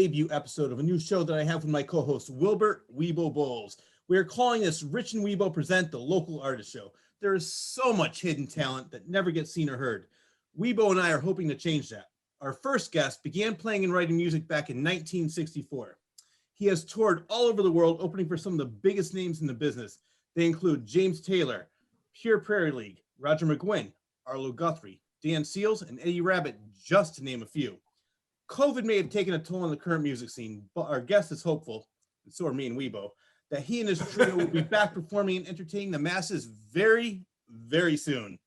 debut episode of a new show that I have with my co-host Wilbert, Wibo, Boles. We are calling this Rich and Wibo Present the Local Artist Show. There is so much hidden talent that never gets seen or heard. Wibo and I are hoping to change that. Our first guest began playing and writing music back in 1964. He has toured all over the world, opening for some of the biggest names in the business. They include James Taylor, Pure Prairie League, Roger McGuinn, Arlo Guthrie, Dan Seals, and Eddie Rabbitt, just to name a few. COVID may have taken a toll on the current music scene, but our guest is hopeful, and so are me and Wibo, that he and his trio will be back performing and entertaining the masses very, very soon.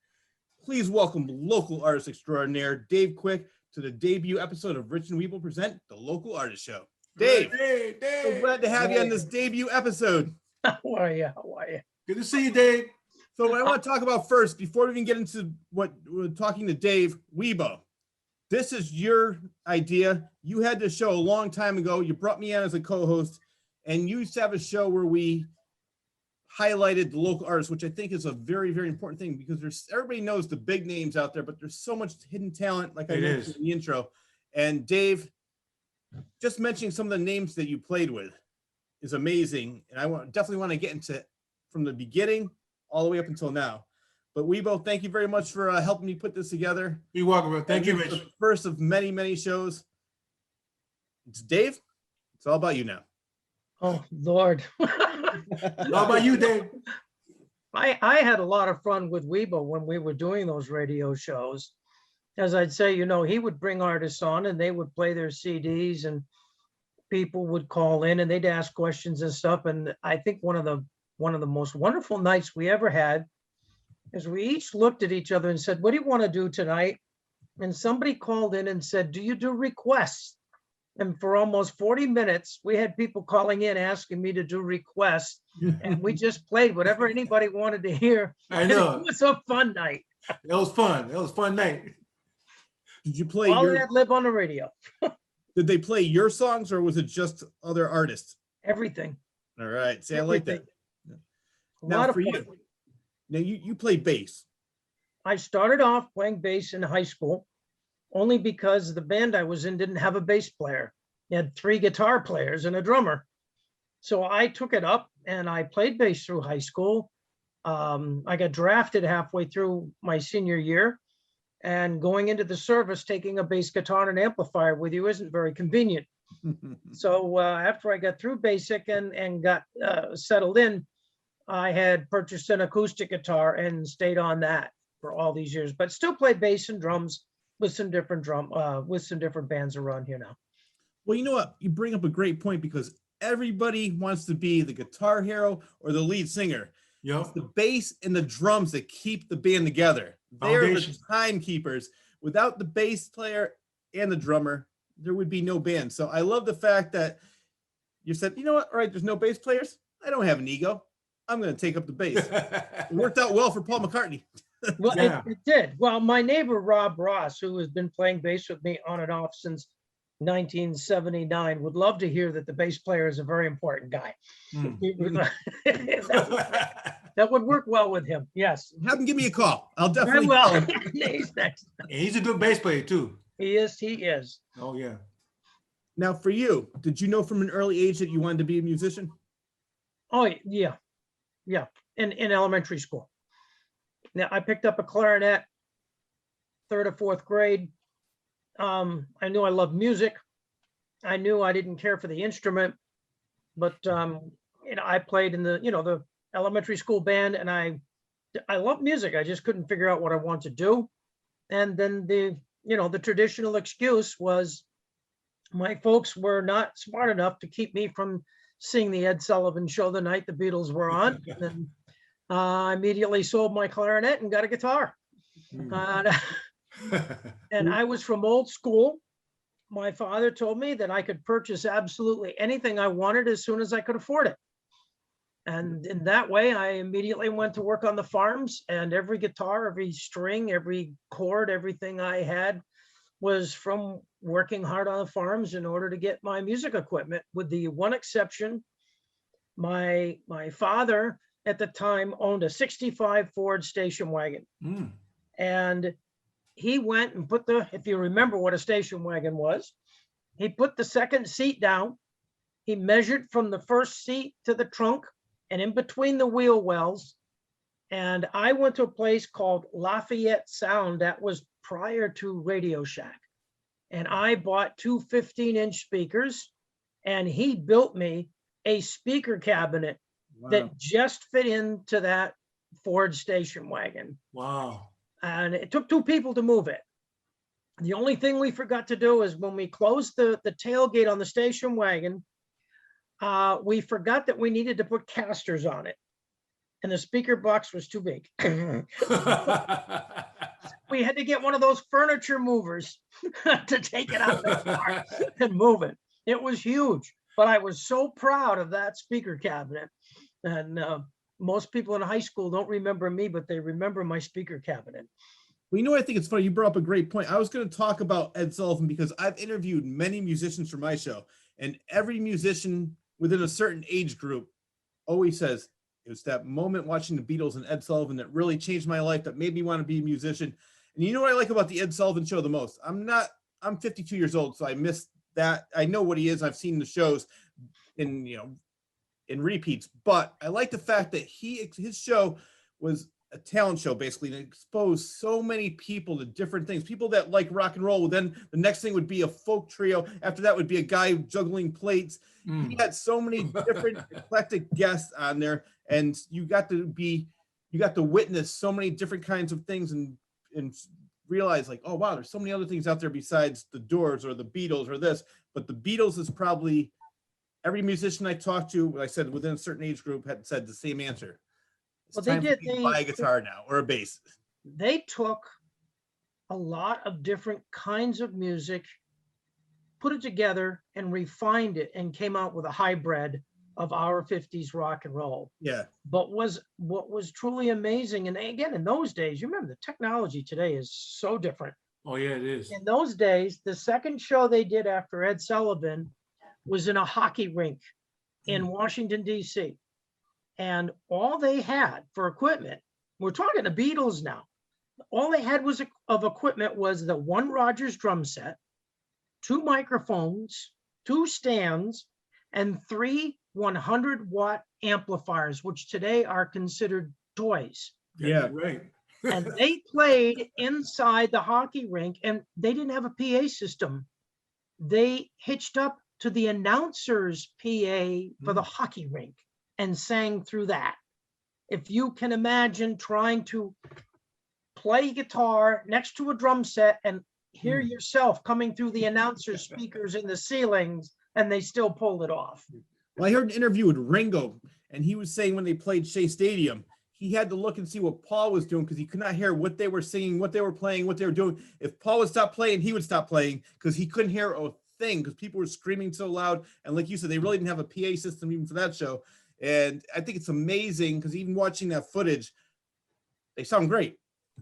Please welcome local artist extraordinaire Dave Quick to the debut episode of Rich and Wibo Present the Local Artist Show. Dave, so glad to have you on this debut episode. How are you? How are you? Good to see you, Dave. So what I want to talk about first, before we even get into what we're talking to Dave, Wibo, this is your idea. You had this show a long time ago. You brought me on as a co-host, and you used to have a show where we highlighted the local artists, which I think is a very, very important thing because everybody knows the big names out there, but there's so much hidden talent, like I mentioned in the intro. And Dave, just mentioning some of the names that you played with is amazing. And I definitely want to get into from the beginning all the way up until now. But Wibo, thank you very much for helping me put this together. You're welcome, bro. Thank you, Rich. The first of many, many shows. It's Dave. It's all about you now. Oh, Lord. How about you, Dave? I had a lot of fun with Wibo when we were doing those radio shows. As I'd say, you know, he would bring artists on and they would play their CDs and people would call in and they'd ask questions and stuff. And I think one of the most wonderful nights we ever had is we each looked at each other and said, what do you want to do tonight? And somebody called in and said, do you do requests? And for almost 40 minutes, we had people calling in asking me to do requests. And we just played whatever anybody wanted to hear. I know. It was a fun night. That was fun. That was a fun night. Did you play All that live on the radio. Did they play your songs or was it just other artists? Everything. All right. See, I like that. Now for you. Now you play bass. I started off playing bass in high school only because the band I was in didn't have a bass player. It had 3 guitar players and a drummer. So I took it up and I played bass through high school. I got drafted halfway through my senior year, and going into the service, taking a bass guitar and an amplifier with you isn't very convenient. So after I got through basic and got settled in, I had purchased an acoustic guitar and stayed on that for all these years, but still play bass and drums with some different bands around here now. Well, you know what? You bring up a great point because everybody wants to be the guitar hero or the lead singer. Yep. It's the bass and the drums that keep the band together. They're the timekeepers. Without the bass player and the drummer, there would be no band. So I love the fact that you said, you know what? All right, there's no bass players. I don't have an ego. I'm going to take up the bass. It worked out well for Paul McCartney. Well, Yeah. it did. Well, my neighbor, Rob Ross, who has been playing bass with me on and off since 1979, would love to hear that the bass player is a very important guy. That would work well with him. Yes. Have him give me a call. I'll Very definitely. well. He's next. He's a good bass player, too. He is. He is. Oh, yeah. Now, for you, did you know from an early age that you wanted to be a musician? Oh, yeah. Yeah. In elementary school. Now, I picked up a clarinet, 3rd or 4th grade. I knew I loved music. I knew I didn't care for the instrument, but I played in the elementary school band, and I love music. I just couldn't figure out what I wanted to do. And then the traditional excuse was my folks were not smart enough to keep me from seeing the Ed Sullivan Show the night the Beatles were on. And I immediately sold my clarinet and got a guitar. And I was from old school. My father told me that I could purchase absolutely anything I wanted as soon as I could afford it. And in that way, I immediately went to work on the farms, and every guitar, every string, every chord, everything I had was from working hard on the farms in order to get my music equipment, with the one exception. My father at the time owned a 65 Ford station wagon. And he went and put if you remember what a station wagon was, He put the second seat down. He measured from the first seat to the trunk and in between the wheel wells. And I went to a place called Lafayette Sound that was prior to Radio Shack. And I bought two 15-inch speakers, and he built me a speaker cabinet that just fit into that Ford station wagon. Wow. And it took two people to move it. The only thing we forgot to do is when we closed the tailgate on the station wagon, we forgot that we needed to put casters on it. And the speaker box was too big. We had to get one of those furniture movers to take it out of the car and move it. It was huge, but I was so proud of that speaker cabinet. And most people in high school don't remember me, but they remember my speaker cabinet. Well, you know what I think it's funny? You brought up a great point. I was going to talk about Ed Sullivan because I've interviewed many musicians for my show, and every musician within a certain age group always says, it was that moment watching the Beatles and Ed Sullivan that really changed my life, that made me want to be a musician. And you know what I like about the Ed Sullivan Show the most? I'm 52 years old, so I missed that. I know what he is. I've seen the shows in repeats, but I like the fact that his show was a talent show basically that exposed so many people to different things. People that like rock and roll, then the next thing would be a folk trio. After that would be a guy juggling plates. He had so many different eclectic guests on there, and you got to witness so many different kinds of things and realize like, oh wow, there's so many other things out there besides the Doors or the Beatles or this. But the Beatles is probably, every musician I talked to, like I said, within a certain age group had said the same answer. It's time for me to buy a guitar now or a bass. They took a lot of different kinds of music, put it together and refined it and came out with a hybrid of our 50s rock and roll. Yeah. But what was truly amazing, and again, in those days, you remember the technology today is so different. Oh yeah, it is. In those days, the second show they did after Ed Sullivan was in a hockey rink in Washington, D.C. And all they had for equipment, we're talking the Beatles now, all they had of equipment was the one Rogers drum set, two microphones, two stands, and three 100-watt amplifiers, which today are considered toys. Yeah. Right. And they played inside the hockey rink, and they didn't have a PA system. They hitched up to the announcer's PA for the hockey rink and sang through that. If you can imagine trying to play guitar next to a drum set and hear yourself coming through the announcer's speakers in the ceilings, and they still pulled it off. Well, I heard an interview with Ringo, and he was saying when they played Shea Stadium, he had to look and see what Paul was doing because he could not hear what they were singing, what they were playing, what they were doing. If Paul would stop playing, he would stop playing because he couldn't hear a thing because people were screaming so loud. And like you said, they really didn't have a PA system even for that show. And I think it's amazing because even watching that footage, they sound great.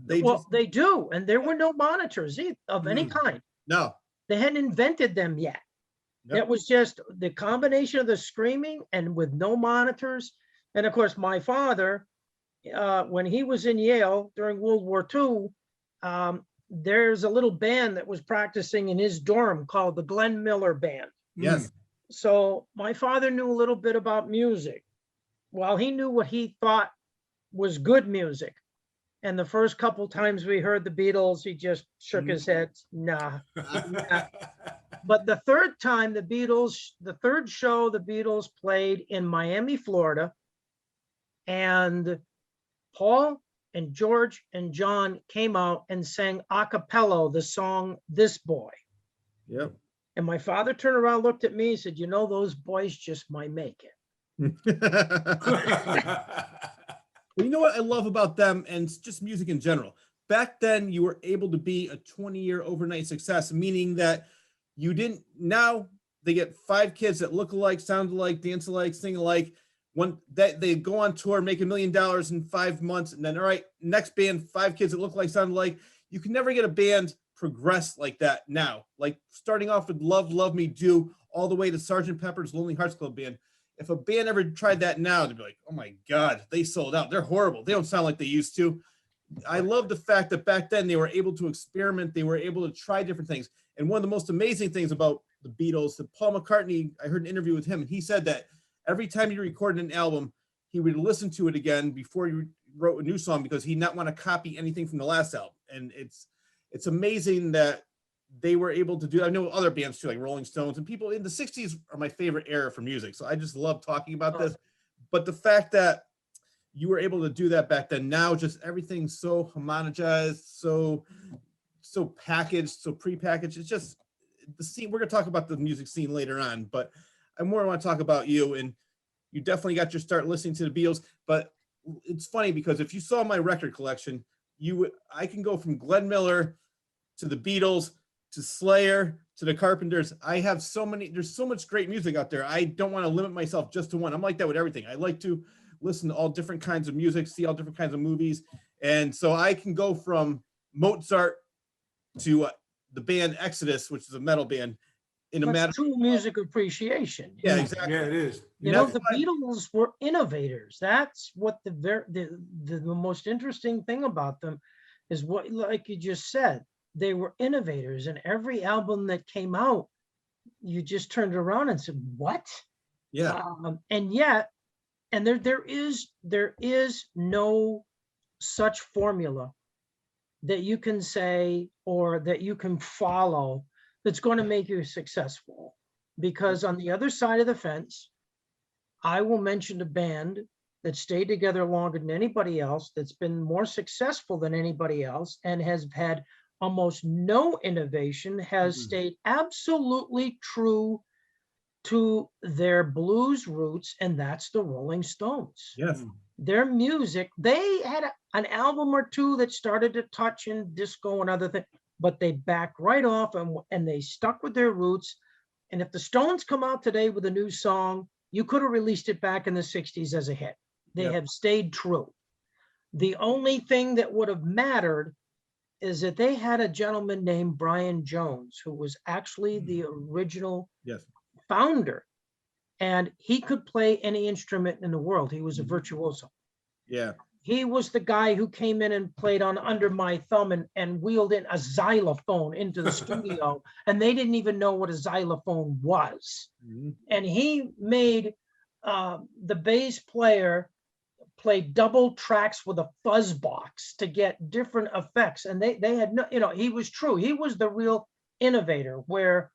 They do. And there were no monitors of any kind. No. They hadn't invented them yet. Yep. It was just the combination of the screaming and with no monitors. And of course, my father, when he was in Yale during World War II, there's a little band that was practicing in his dorm called the Glenn Miller Band. Yes. So my father knew a little bit about music. Well, he knew what he thought was good music. And the first couple times we heard the Beatles, he just shook his head. Nah. But the third time the third show the Beatles played in Miami, Florida, and Paul and George and John came out and sang a cappella the song "This Boy." Yep. And my father turned around, looked at me, and said, "You know, those boys just might make it." Well, you know what I love about them and just music in general? Back then, you were able to be a 20-year overnight success, meaning that you didn't, now they get 5 kids that look alike, sound alike, dance alike, sing alike. One that they go on tour, make $1 million in 5 months, and then all right, next band, 5 kids that look like, sound alike. You can never get a band progress like that now. Like starting off with Love, Love Me Do, all the way to Sgt. Pepper's Lonely Hearts Club Band. If a band ever tried that now, they'd be like, oh my God, they sold out. They're horrible. They don't sound like they used to. I love the fact that back then they were able to experiment. They were able to try different things. And one of the most amazing things about the Beatles, the Paul McCartney, I heard an interview with him, and he said that every time he recorded an album, he would listen to it again before he wrote a new song because he did not want to copy anything from the last album. And it's amazing that they were able to do. I know other bands too, like Rolling Stones and people in the 60s are my favorite era for music. So I just love talking about this. But the fact that you were able to do that back then, now just everything's so homogenized, so packaged, so prepackaged. It's just the scene. We're gonna talk about the music scene later on, but I more want to talk about you. And you definitely got your start listening to the Beatles. But it's funny because if you saw my record collection, I can go from Glenn Miller to the Beatles to Slayer to the Carpenters. I have there's so much great music out there. I don't want to limit myself just to one. I'm like that with everything. I like to listen to all different kinds of music, see all different kinds of movies. And so I can go from Mozart to the band Exodus, which is a metal band, in a matter That's true music appreciation. Yeah, exactly. Yeah, it is. You know, the Beatles were innovators. That's what the most interesting thing about them is what, like you just said, they were innovators. And every album that came out, you just turned around and said, "What?" Yeah. And yet, and there is no such formula that you can say or that you can follow that's going to make you successful. Because on the other side of the fence, I will mention a band that stayed together longer than anybody else, that's been more successful than anybody else, and has had almost no innovation, has stayed absolutely true to their blues roots, and that's the Rolling Stones. Yes. Their music, they had an album or two that started to touch in disco and other things, but they backed right off and they stuck with their roots. And if the Stones come out today with a new song, you could have released it back in the 60s as a hit. They have stayed true. The only thing that would have mattered is that they had a gentleman named Brian Jones, who was actually the original founder. And he could play any instrument in the world. He was a virtuoso. Yeah. He was the guy who came in and played on Under My Thumb and wheeled in a xylophone into the studio. And they didn't even know what a xylophone was. And he made the bass player play double tracks with a fuzz box to get different effects. And they had no, he was true. He was the real innovator where,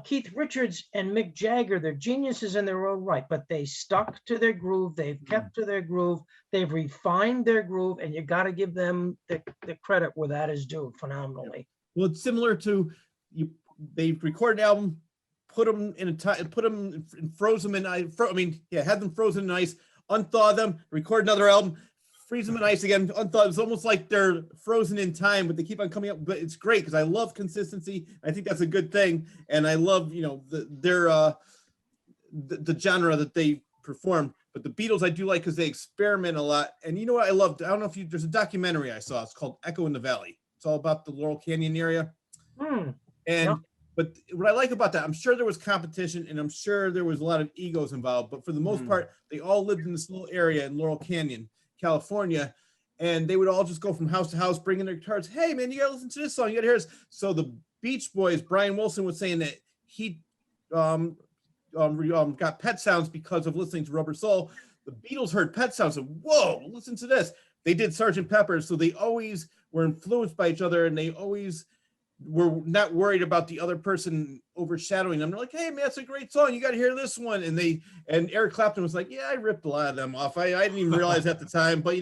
Keith Richards and Mick Jagger, they're geniuses in their own right, but they stuck to their groove. They've kept to their groove. They've refined their groove, and you got to give them the credit where that is due phenomenally. Well, it's similar to they record an album, put them and froze them in ice. Had them frozen in ice, unthaw them, record another album, freeze them in ice again, unthaw. It's almost like they're frozen in time, but they keep on coming up. But it's great because I love consistency. I think that's a good thing, and I love the genre that they perform. But the Beatles I do like because they experiment a lot. And you know what I loved? I don't know if there's a documentary I saw. It's called Echo in the Valley. It's all about the Laurel Canyon area. But what I like about that, I'm sure there was competition and I'm sure there was a lot of egos involved. But for the most part, they all lived in this little area in Laurel Canyon, California, and they would all just go from house to house, bringing their guitars. Hey, man, you gotta listen to this song. You gotta hear this. So the Beach Boys, Brian Wilson was saying that he got Pet Sounds because of listening to Rubber Soul. The Beatles heard Pet Sounds and whoa, listen to this. They did Sgt. Pepper, so they always were influenced by each other, and they always were not worried about the other person overshadowing them. They're like, hey man, it's a great song. You got to hear this one. And Eric Clapton was like, yeah, I ripped a lot of them off. I didn't even realize at the time, but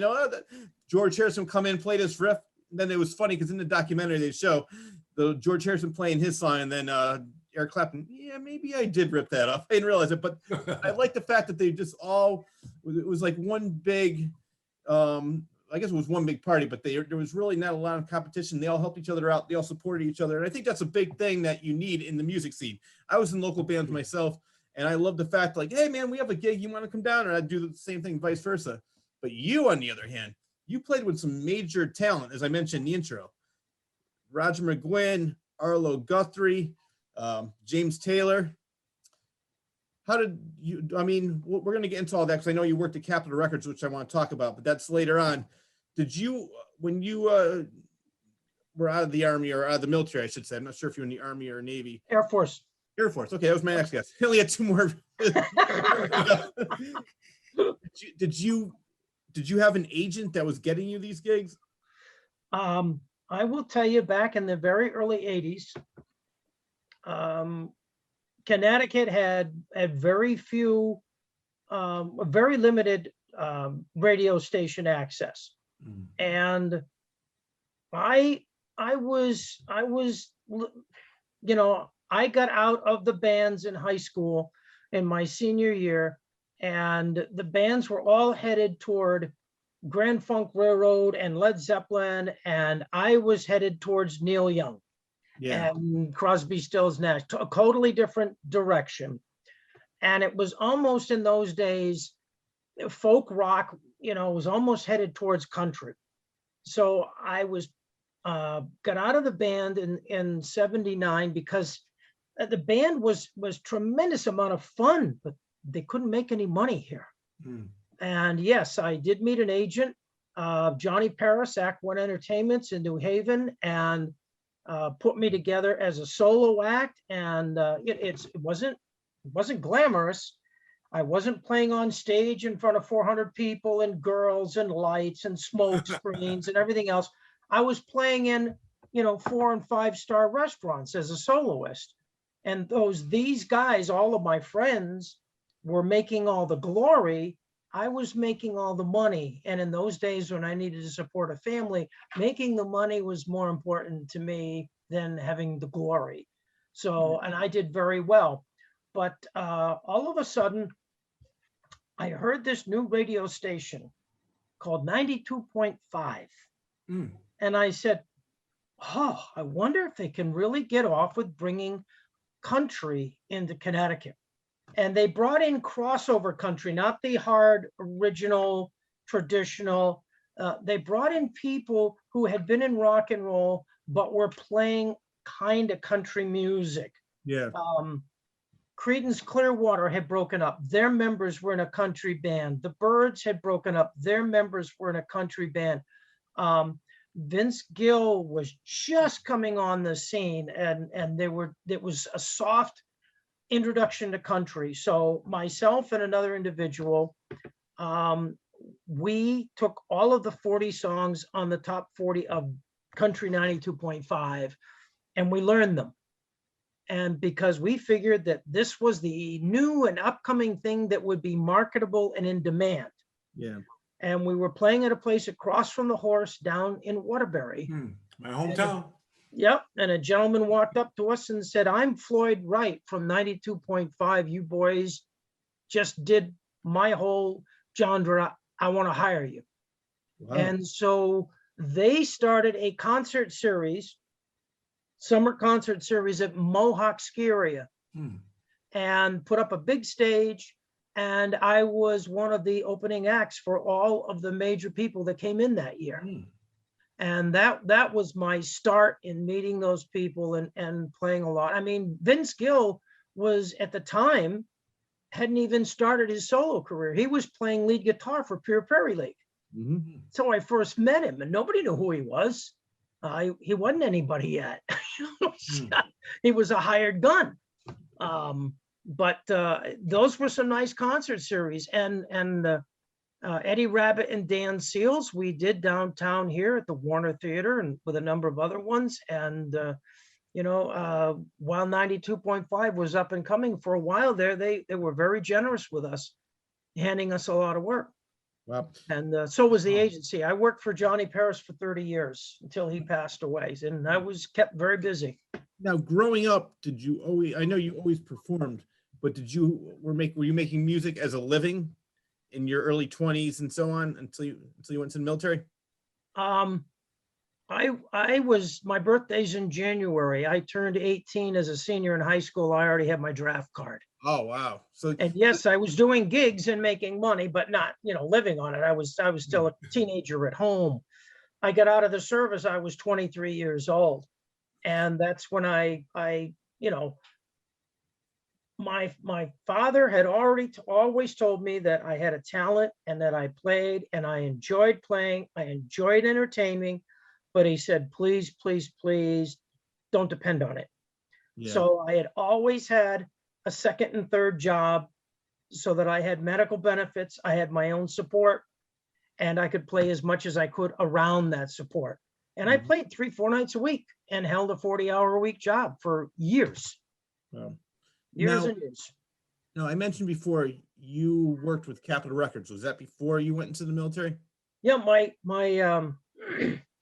George Harrison come in, play this riff. And then it was funny because in the documentary they show the George Harrison playing his song, and then Eric Clapton, yeah, maybe I did rip that off. I didn't realize it, but I like the fact that they just it was like one big, I guess it was one big party, but there was really not a lot of competition. They all helped each other out. They all supported each other. And I think that's a big thing that you need in the music scene. I was in local bands myself, and I love the fact like, hey man, we have a gig. You want to come down? And I'd do the same thing, vice versa. But you, on the other hand, you played with some major talent, as I mentioned in the intro. Roger McGuinn, Arlo Guthrie, James Taylor. How did you, we're going to get into all that because I know you worked at Capitol Records, which I want to talk about, but that's later on. Did you, when you were out of the Army or out of the military, I should say. I'm not sure if you're in the Army or Navy. Air Force. Air Force. Okay, that was my next guess. I only had two more. Did you have an agent that was getting you these gigs? I will tell you, back in the very early 80s, Connecticut had very few, very limited radio station access. Mm. And I was, I got out of the bands in high school in my senior year, and the bands were all headed toward Grand Funk Railroad and Led Zeppelin, and I was headed towards Neil Young and Crosby, Stills, Nash, a totally different direction. And it was almost in those days, folk rock, was almost headed towards country. So I was got out of the band in 79 because the band was tremendous amount of fun, but they couldn't make any money here. Mm. And yes, I did meet an agent, Johnny Paris, Act One Entertainments in New Haven, and put me together as a solo act. And it wasn't glamorous. I wasn't playing on stage in front of 400 people and girls and lights and smoke screens and everything else. I was playing in, 4 and 5 star restaurants as a soloist. And these guys, all of my friends, were making all the glory. I was making all the money. And in those days when I needed to support a family, making the money was more important to me than having the glory. So, and I did very well. But all of a sudden, I heard this new radio station called 92.5. Mm. And I said, oh, I wonder if they can really get off with bringing country into Connecticut. And they brought in crossover country, not the hard, original, traditional. They brought in people who had been in rock and roll, but were playing kind of country music. Yeah. Creedence Clearwater had broken up. Their members were in a country band. The Byrds had broken up. Their members were in a country band. Vince Gill was just coming on the scene, and it was a soft introduction to country. So myself and another individual, we took all of the 40 songs on the top 40 of Country 92.5, and we learned them. And because we figured that this was the new and upcoming thing that would be marketable and in demand. Yeah. And we were playing at a place across from the Horse down in Waterbury. My hometown. Yep. And a gentleman walked up to us and said, I'm Floyd Wright from 92.5. You boys just did my whole genre. I want to hire you. Wow. And so they started a concert series, summer concert series at Mohawk Ski Area, and put up a big stage. And I was one of the opening acts for all of the major people that came in that year. And that was my start in meeting those people and playing a lot. I mean, Vince Gill was at the time, hadn't even started his solo career. He was playing lead guitar for Pure Prairie League. Mm-hmm. So I first met him and nobody knew who he was. He wasn't anybody yet. He was a hired gun. But those were some nice concert series. And Eddie Rabbit and Dan Seals, we did downtown here at the Warner Theater and with a number of other ones. And, while 92.5 was up and coming for a while there, they were very generous with us, handing us a lot of work. Wow. And so was the agency. I worked for Johnny Paris for 30 years until he passed away. And I was kept very busy. Now, growing up, did you always, I know you always performed, but were you making music as a living in your early 20s and so on until you went to the military? My birthday's in January. I turned 18 as a senior in high school. I already had my draft card. Oh, wow. So, and yes, I was doing gigs and making money, but not, living on it. I was still a teenager at home. I got out of the service. I was 23 years old. And that's when my father had always told me that I had a talent and that I played and I enjoyed playing. I enjoyed entertaining. but he said, please, please, please don't depend on it. Yeah. So I had always had a second and third job so that I had medical benefits, I had my own support, and I could play as much as I could around that support. And I Mhm. played 3-4 nights a week and held a 40-hour-a-week job for years, Wow. years Now- and years. Now, I mentioned before you worked with Capitol Records. Was that before you went into the military? Yeah,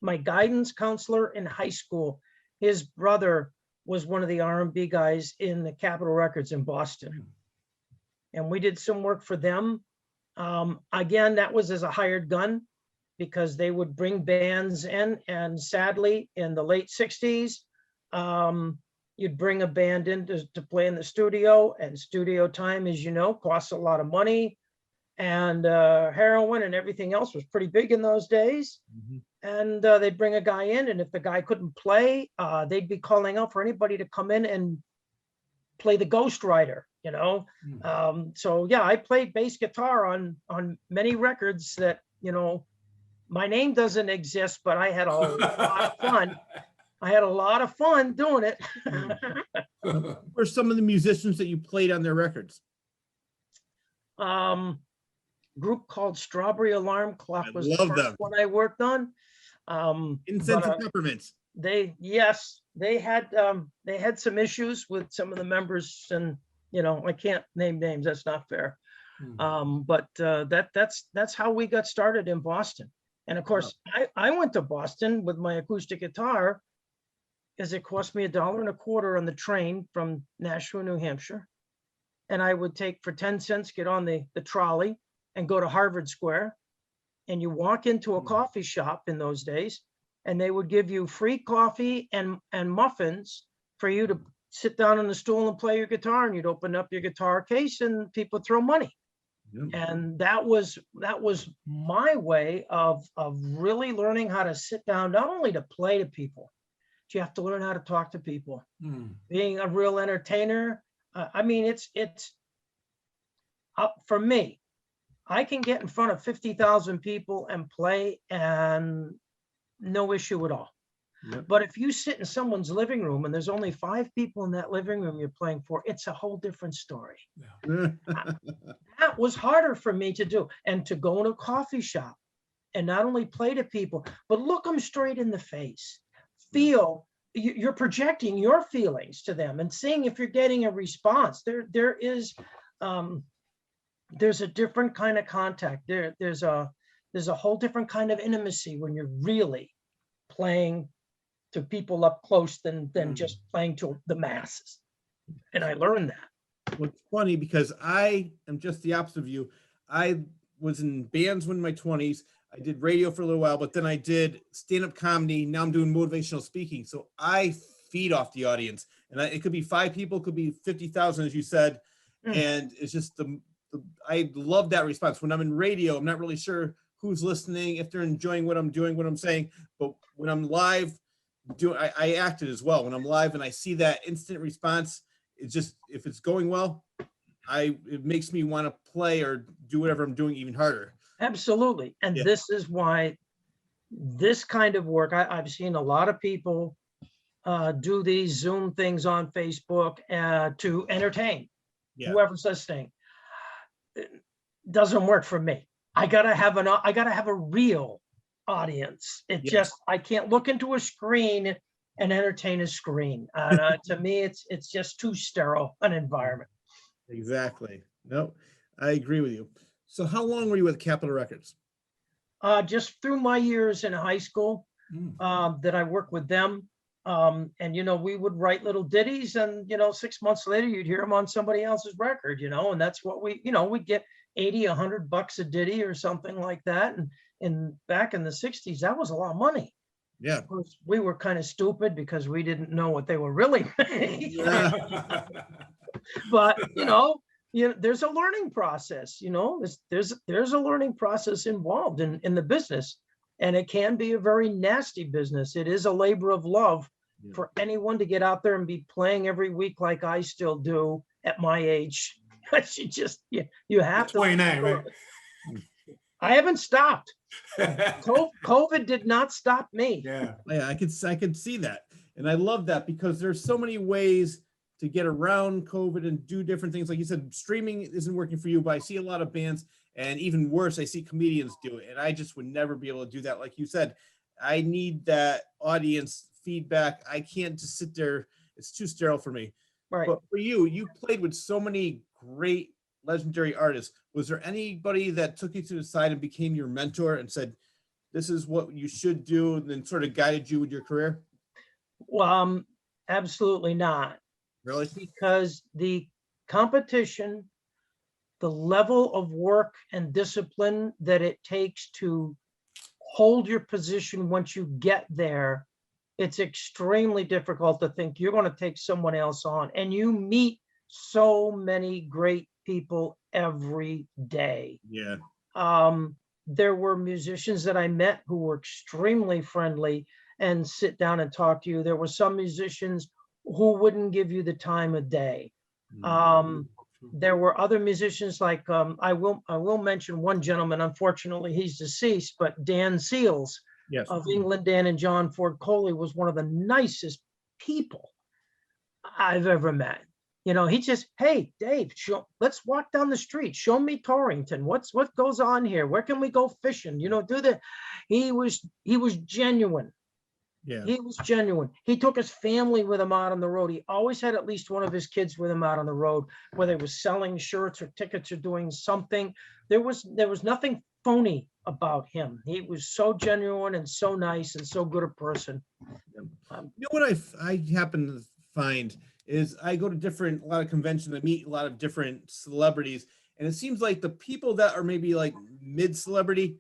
my guidance counselor in high school, his brother was one of the R&B guys in the Capitol Records in Boston. And we did some work for them. Again, that was as a hired gun because they would bring bands in, and sadly, in the late 60s, you'd bring a band in to play in the studio, and studio time, as you know, costs a lot of money. And heroin and everything else was pretty big in those days. And they'd bring a guy in, and if the guy couldn't play, they'd be calling out for anybody to come in and play the ghostwriter, you know? So yeah, I played bass guitar on many records that, you know, my name doesn't exist, but I had a lot of fun. I had a lot of fun doing it. Who were some of the musicians that you played on their records? Group called Strawberry Alarm Clock I was the love first them. one I worked on. Incense But, and peppermints. they had some issues with some of the members, and you know, I can't name names, that's not fair. But that's how we got started in Boston. And of course, I went to Boston with my acoustic guitar because it cost me $1.25 on the train from Nashua, New Hampshire. And I would take for 10 cents, get on the trolley and go to Harvard Square. And you walk into a coffee shop in those days, and they would give you free coffee and muffins for you to sit down on the stool and play your guitar. And you'd open up your guitar case and people throw money. And that was my way of really learning how to sit down, not only to play to people, but you have to learn how to talk to people. Being a real entertainer, I mean, it's for me. I can get in front of 50,000 people and play, and no issue at all. But if you sit in someone's living room and there's only 5 people in that living room you're playing for, it's a whole different story. That was harder for me to do, and to go in a coffee shop and not only play to people, but look them straight in the face, feel you're projecting your feelings to them and seeing if you're getting a response. There's a different kind of contact. There's a whole different kind of intimacy when you're really playing to people up close than just playing to the masses. And I learned that. Well, it's funny because I am just the opposite of you. I was in bands when in my 20s. I did radio for a little while, but then I did stand-up comedy. Now I'm doing motivational speaking. So I feed off the audience, and it could be 5 people, could be 50,000, as you said. And it's just I love that response. When I'm in radio, I'm not really sure who's listening, if they're enjoying what I'm doing, what I'm saying. But when I'm live, I acted as well. When I'm live and I see that instant response, it's just, if it's going well, it makes me want to play or do whatever I'm doing even harder. Absolutely. And this is why this kind of work, I've seen a lot of people do these Zoom things on Facebook to entertain whoever's listening. It doesn't work for me. I gotta have a real audience. I can't look into a screen and entertain a screen. To me, it's just too sterile an environment. Exactly. No, I agree with you. So how long were you with Capitol Records? Just through my years in high school, that I worked with them. And, you know, we would write little ditties, and, you know, 6 months later, you'd hear them on somebody else's record, you know, and that's what we'd get $80, $100 a ditty or something like that. And back in the 60s, that was a lot of money. Yeah. Of course, we were kind of stupid because we didn't know what they were really paying. But, you know, there's a learning process, you know, there's a learning process involved in the business. And it can be a very nasty business. It is a labor of love for anyone to get out there and be playing every week like I still do at my age. You have to. 29, right? I haven't stopped. COVID did not stop me. Yeah. Yeah, I could see that. And I love that because there's so many ways to get around COVID and do different things. Like you said, streaming isn't working for you, but I see a lot of bands, and even worse, I see comedians do it. And I just would never be able to do that. Like you said, I need that audience feedback. I can't just sit there. It's too sterile for me. Right. But for you, you played with so many great legendary artists. Was there anybody that took you to the side and became your mentor and said, this is what you should do, and then sort of guided you with your career? Well, absolutely not. Really? Because the competition, the level of work and discipline that it takes to hold your position once you get there, it's extremely difficult to think you're going to take someone else on. And you meet so many great people every day. Yeah. There were musicians that I met who were extremely friendly and sit down and talk to you. There were some musicians who wouldn't give you the time of day. There were other musicians like I will mention one gentleman. Unfortunately, he's deceased, but Dan Seals Yes. of England Dan and John Ford Coley was one of the nicest people I've ever met. You know, he just, hey, Dave, let's walk down the street. Show me Torrington. What goes on here? Where can we go fishing? You know, do the. He was genuine. Yeah. He was genuine. He took his family with him out on the road. He always had at least one of his kids with him out on the road, whether he was selling shirts or tickets or doing something. There was nothing phony about him. He was so genuine and so nice and so good a person. You know what I happen to find is I go to a lot of conventions, I meet a lot of different celebrities, and it seems like the people that are maybe like mid-celebrity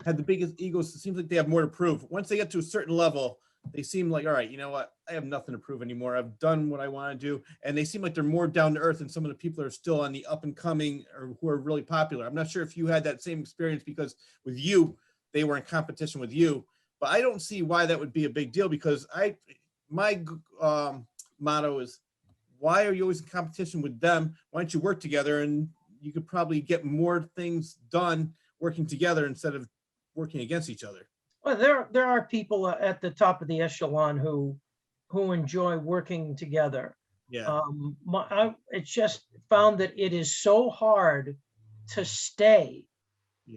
have the biggest egos. It seems like they have more to prove. Once they get to a certain level, they seem like, all right, you know what? I have nothing to prove anymore. I've done what I want to do. And they seem like they're more down to earth than some of the people that are still on the up and coming or who are really popular. I'm not sure if you had that same experience because with you, they were in competition with you, but I don't see why that would be a big deal because my motto is, why are you always in competition with them? Why don't you work together? And you could probably get more things done working together instead of working against each other. Well, there are people at the top of the echelon who enjoy working together. Yeah. It's just found that it is so hard to stay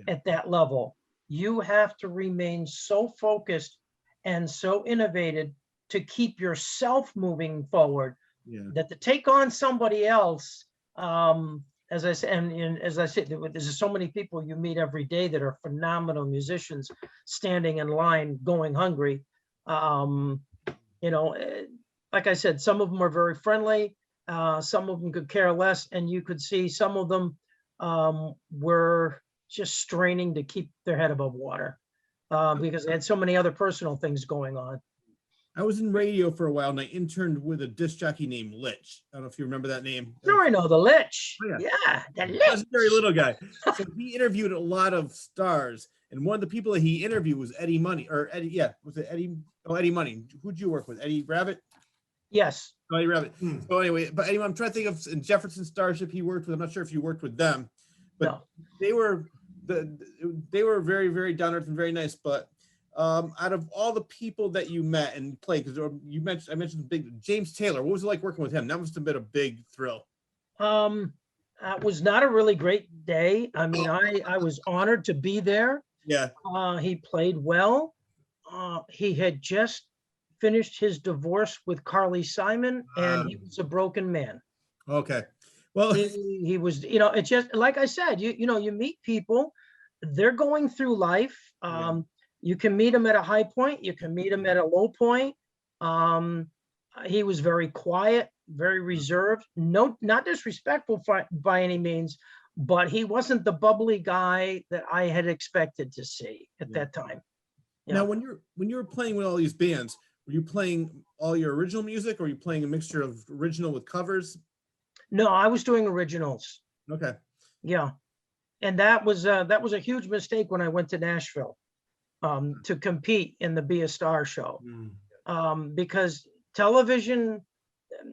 at that level. You have to remain so focused and so innovative to keep yourself moving forward. Yeah. That to take on somebody else, as I said, and as I said, there's so many people you meet every day that are phenomenal musicians standing in line, going hungry. You know, like I said, some of them are very friendly. Some of them could care less, and you could see some of them were just straining to keep their head above water because they had so many other personal things going on. I was in radio for a while and I interned with a disc jockey named Lich. I don't know if you remember that name. Sure, I know the Lich. Oh, yeah, the Lich. Legendary little guy. So he interviewed a lot of stars, and one of the people that he interviewed was Eddie Money, or Eddie. Yeah, was it Eddie? Oh, Eddie Money. Who'd you work with? Eddie Rabbit. Yes. Oh, Eddie Rabbit. So anyway, but anyway, I'm trying to think of in Jefferson Starship he worked with. I'm not sure if you worked with them, but No. they were very, very down to earth and very nice. But out of all the people that you met and played, because I mentioned the big James Taylor. What was it like working with him? That must have been a big thrill. It was not a really great day. I mean, I was honored to be there. Yeah. He played well. He had just finished his divorce with Carly Simon, and he was a broken man. Okay. Well, he was, you know, it's just like I said, you know, you meet people, they're going through life. You can meet him at a high point. You can meet him at a low point. He was very quiet, very reserved, not disrespectful by any means, but he wasn't the bubbly guy that I had expected to see at that time. Now, when you were playing with all these bands, were you playing all your original music, or were you playing a mixture of original with covers? No, I was doing originals. Okay. Yeah, and that was a huge mistake when I went to Nashville. To compete in the Be a Star show, because television,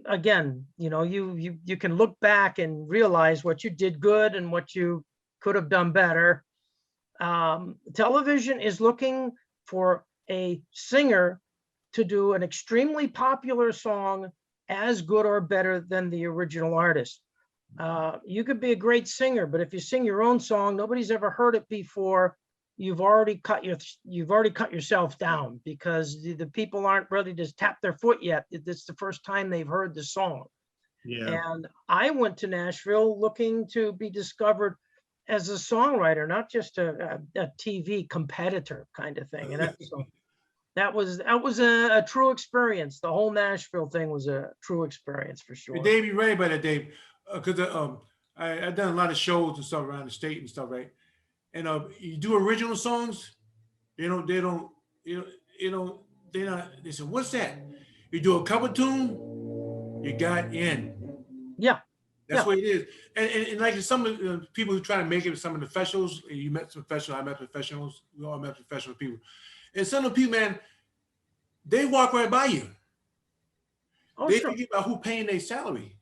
again, you know, you can look back and realize what you did good and what you could have done better. Television is looking for a singer to do an extremely popular song as good or better than the original artist. You could be a great singer, but if you sing your own song, nobody's ever heard it before. You've already cut yourself down, because the people aren't ready to tap their foot yet. It's the first time they've heard the song. Yeah. And I went to Nashville looking to be discovered as a songwriter, not just a TV competitor kind of thing. And so that was a true experience. The whole Nashville thing was a true experience for sure. Dave, you ready by that, Dave? Because I've done a lot of shows and stuff around the state and stuff, right? And you do original songs, they not. They said, "What's that?" You do a cover tune, you got in. Yeah. That's what it is. And like some of the people who try to make it with some of the professionals, you met some professionals, I met professionals, we all met professional people. And some of the people, man, they walk right by you. Oh, They sure. forget about who paying their salary.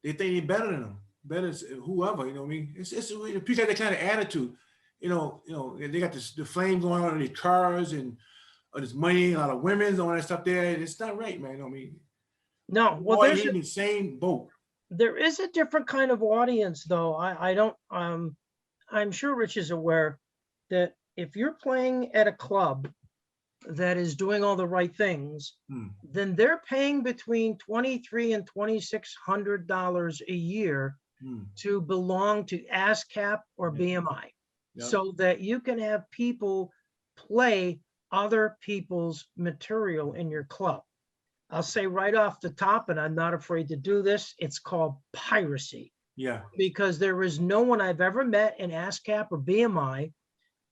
They think they're better than them, better than whoever, you know what I mean? It's people got that kind of attitude. They got the flame going on in their cars and there's money, a lot of women, and all that stuff there. It's not right, man. You know what I mean? No, well, We're all in the same boat. there is a different kind of audience, though. I'm sure Rich is aware that if you're playing at a club that is doing all the right things, then they're paying between $2,300 and $2,600 a year to belong to ASCAP or BMI, so that you can have people play other people's material in your club. I'll say right off the top, and I'm not afraid to do this, it's called piracy. Yeah. Because there is no one I've ever met in ASCAP or BMI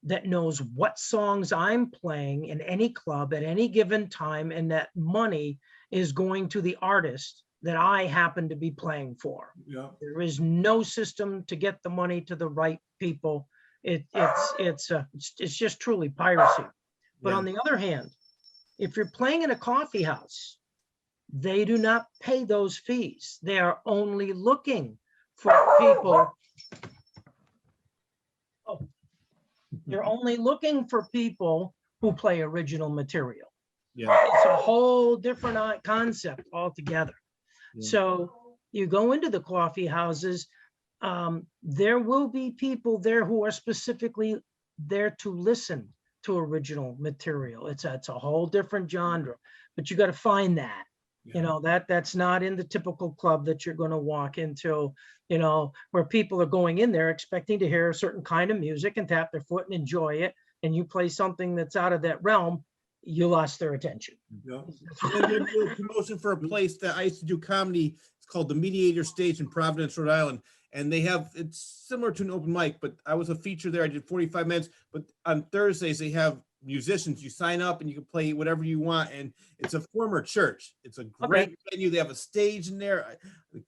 that knows what songs I'm playing in any club at any given time, and that money is going to the artist that I happen to be playing for. Yeah. There is no system to get the money to the right people. It's just truly piracy. But on the other hand, if you're playing in a coffee house, they do not pay those fees. They are only looking for people. Oh, they're only looking for people who play original material. Yeah. It's a whole different concept altogether. Yeah. So you go into the coffee houses, there will be people there who are specifically there to listen to original material. It's a whole different genre, but you got to find that. That's not in the typical club that you're going to walk into, where people are going in there expecting to hear a certain kind of music and tap their foot and enjoy it. And you play something that's out of that realm, you lost their attention. Yeah. And they're doing a promotion for a place that I used to do comedy. It's called the Mediator Stage in Providence, Rhode Island. And it's similar to an open mic, but I was a feature there. I did 45 minutes, but on Thursdays they have musicians. You sign up and you can play whatever you want. And it's a former church. It's a great venue. They have a stage in there.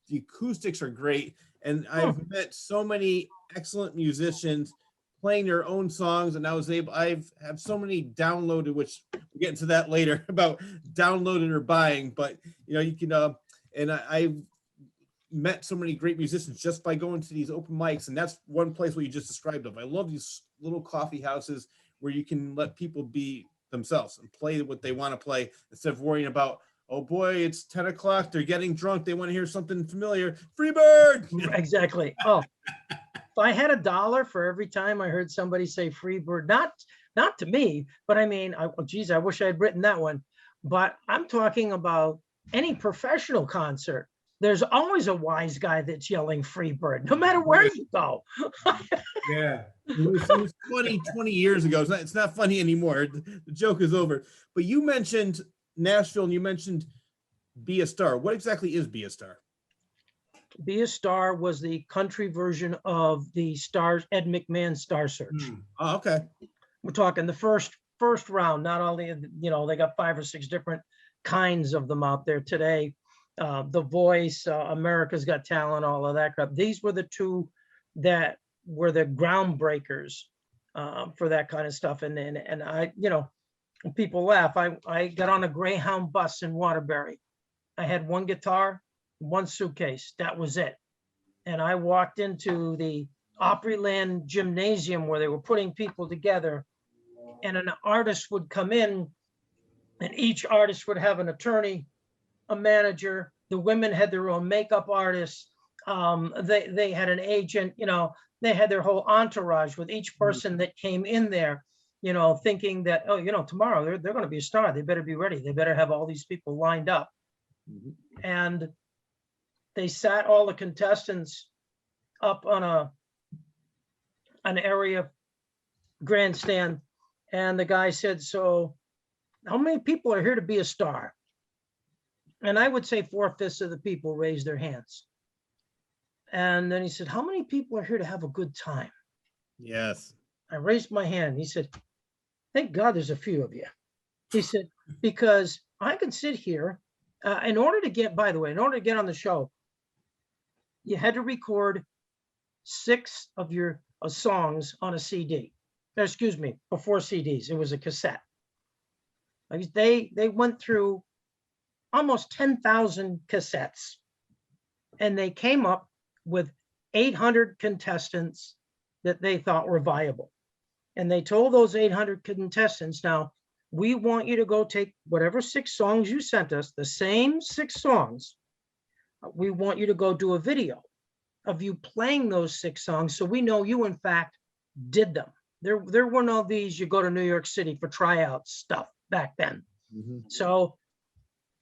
The acoustics are great. And I've met so many excellent musicians playing their own songs. And I have so many downloaded, which we'll get into that later about downloaded or buying, but you can, and I've met so many great musicians just by going to these open mics. And that's one place what you just described of. I love these little coffee houses where you can let people be themselves and play what they want to play instead of worrying about, oh boy, it's 10 o'clock. They're getting drunk. They want to hear something familiar. Freebird. Exactly. Oh, if I had $1 for every time I heard somebody say Freebird, not to me, but I mean, I wish I had written that one, but I'm talking about any professional concert. There's always a wise guy that's yelling Freebird, no matter where you go. Yeah. It was 20 years ago. It's not funny anymore. The joke is over. But you mentioned Nashville and you mentioned Be a Star. What exactly is Be a Star? Be a Star was the country version of the Stars, Ed McMahon Star Search. Oh, okay. We're talking the first round, not all they got 5 or 6 different kinds of them out there today. The Voice, America's Got Talent, all of that crap. These were the 2 that were the groundbreakers for that kind of stuff. And I, people laugh. I got on a Greyhound bus in Waterbury. I had 1 guitar, 1 suitcase. That was it. And I walked into the Opryland gymnasium where they were putting people together, and an artist would come in, and each artist would have an attorney, a manager. The women had their own makeup artists. They had an agent, they had their whole entourage with each person that came in there, thinking that, oh, tomorrow they're going to be a star. They better be ready. They better have all these people lined up. And they sat all the contestants up on an area grandstand. And the guy said, so how many people are here to be a star? And I would say 4/5 of the people raised their hands. And then he said, how many people are here to have a good time? Yes. I raised my hand. He said, thank God there's a few of you. He said, because I can sit here in order to get on the show, you had to record 6 of your songs on a CD. Excuse me, before CDs, it was a cassette. They went through almost 10,000 cassettes, and they came up with 800 contestants that they thought were viable. And they told those 800 contestants, now, we want you to go take whatever 6 songs you sent us, the same 6 songs. We want you to go do a video of you playing those 6 songs, so we know you, in fact, did them. There weren't all these, you go to New York City for tryouts stuff back then. So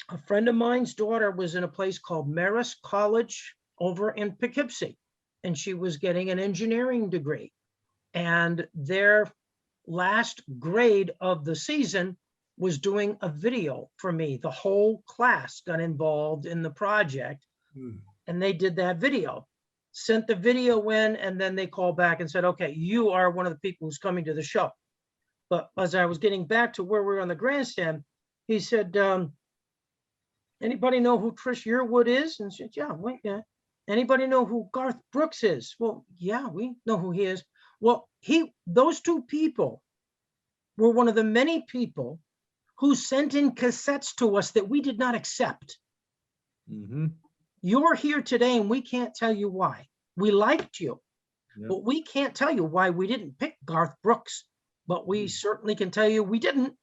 a friend of mine's daughter was in a place called Marist College over in Poughkeepsie, and she was getting an engineering degree. And their last grade of the season was doing a video for me. The whole class got involved in the project, and they did that video, sent the video in, and then they called back and said, okay, you are one of the people who's coming to the show. But as I was getting back to where we were on the grandstand, he said, anybody know who Trish Yearwood is? And I said, yeah. Anybody know who Garth Brooks is? Well, yeah, we know who he is. Well, those 2 people were one of the many people who sent in cassettes to us that we did not accept. You're here today, and we can't tell you why. We liked you, but we can't tell you why we didn't pick Garth Brooks, but we certainly can tell you we didn't,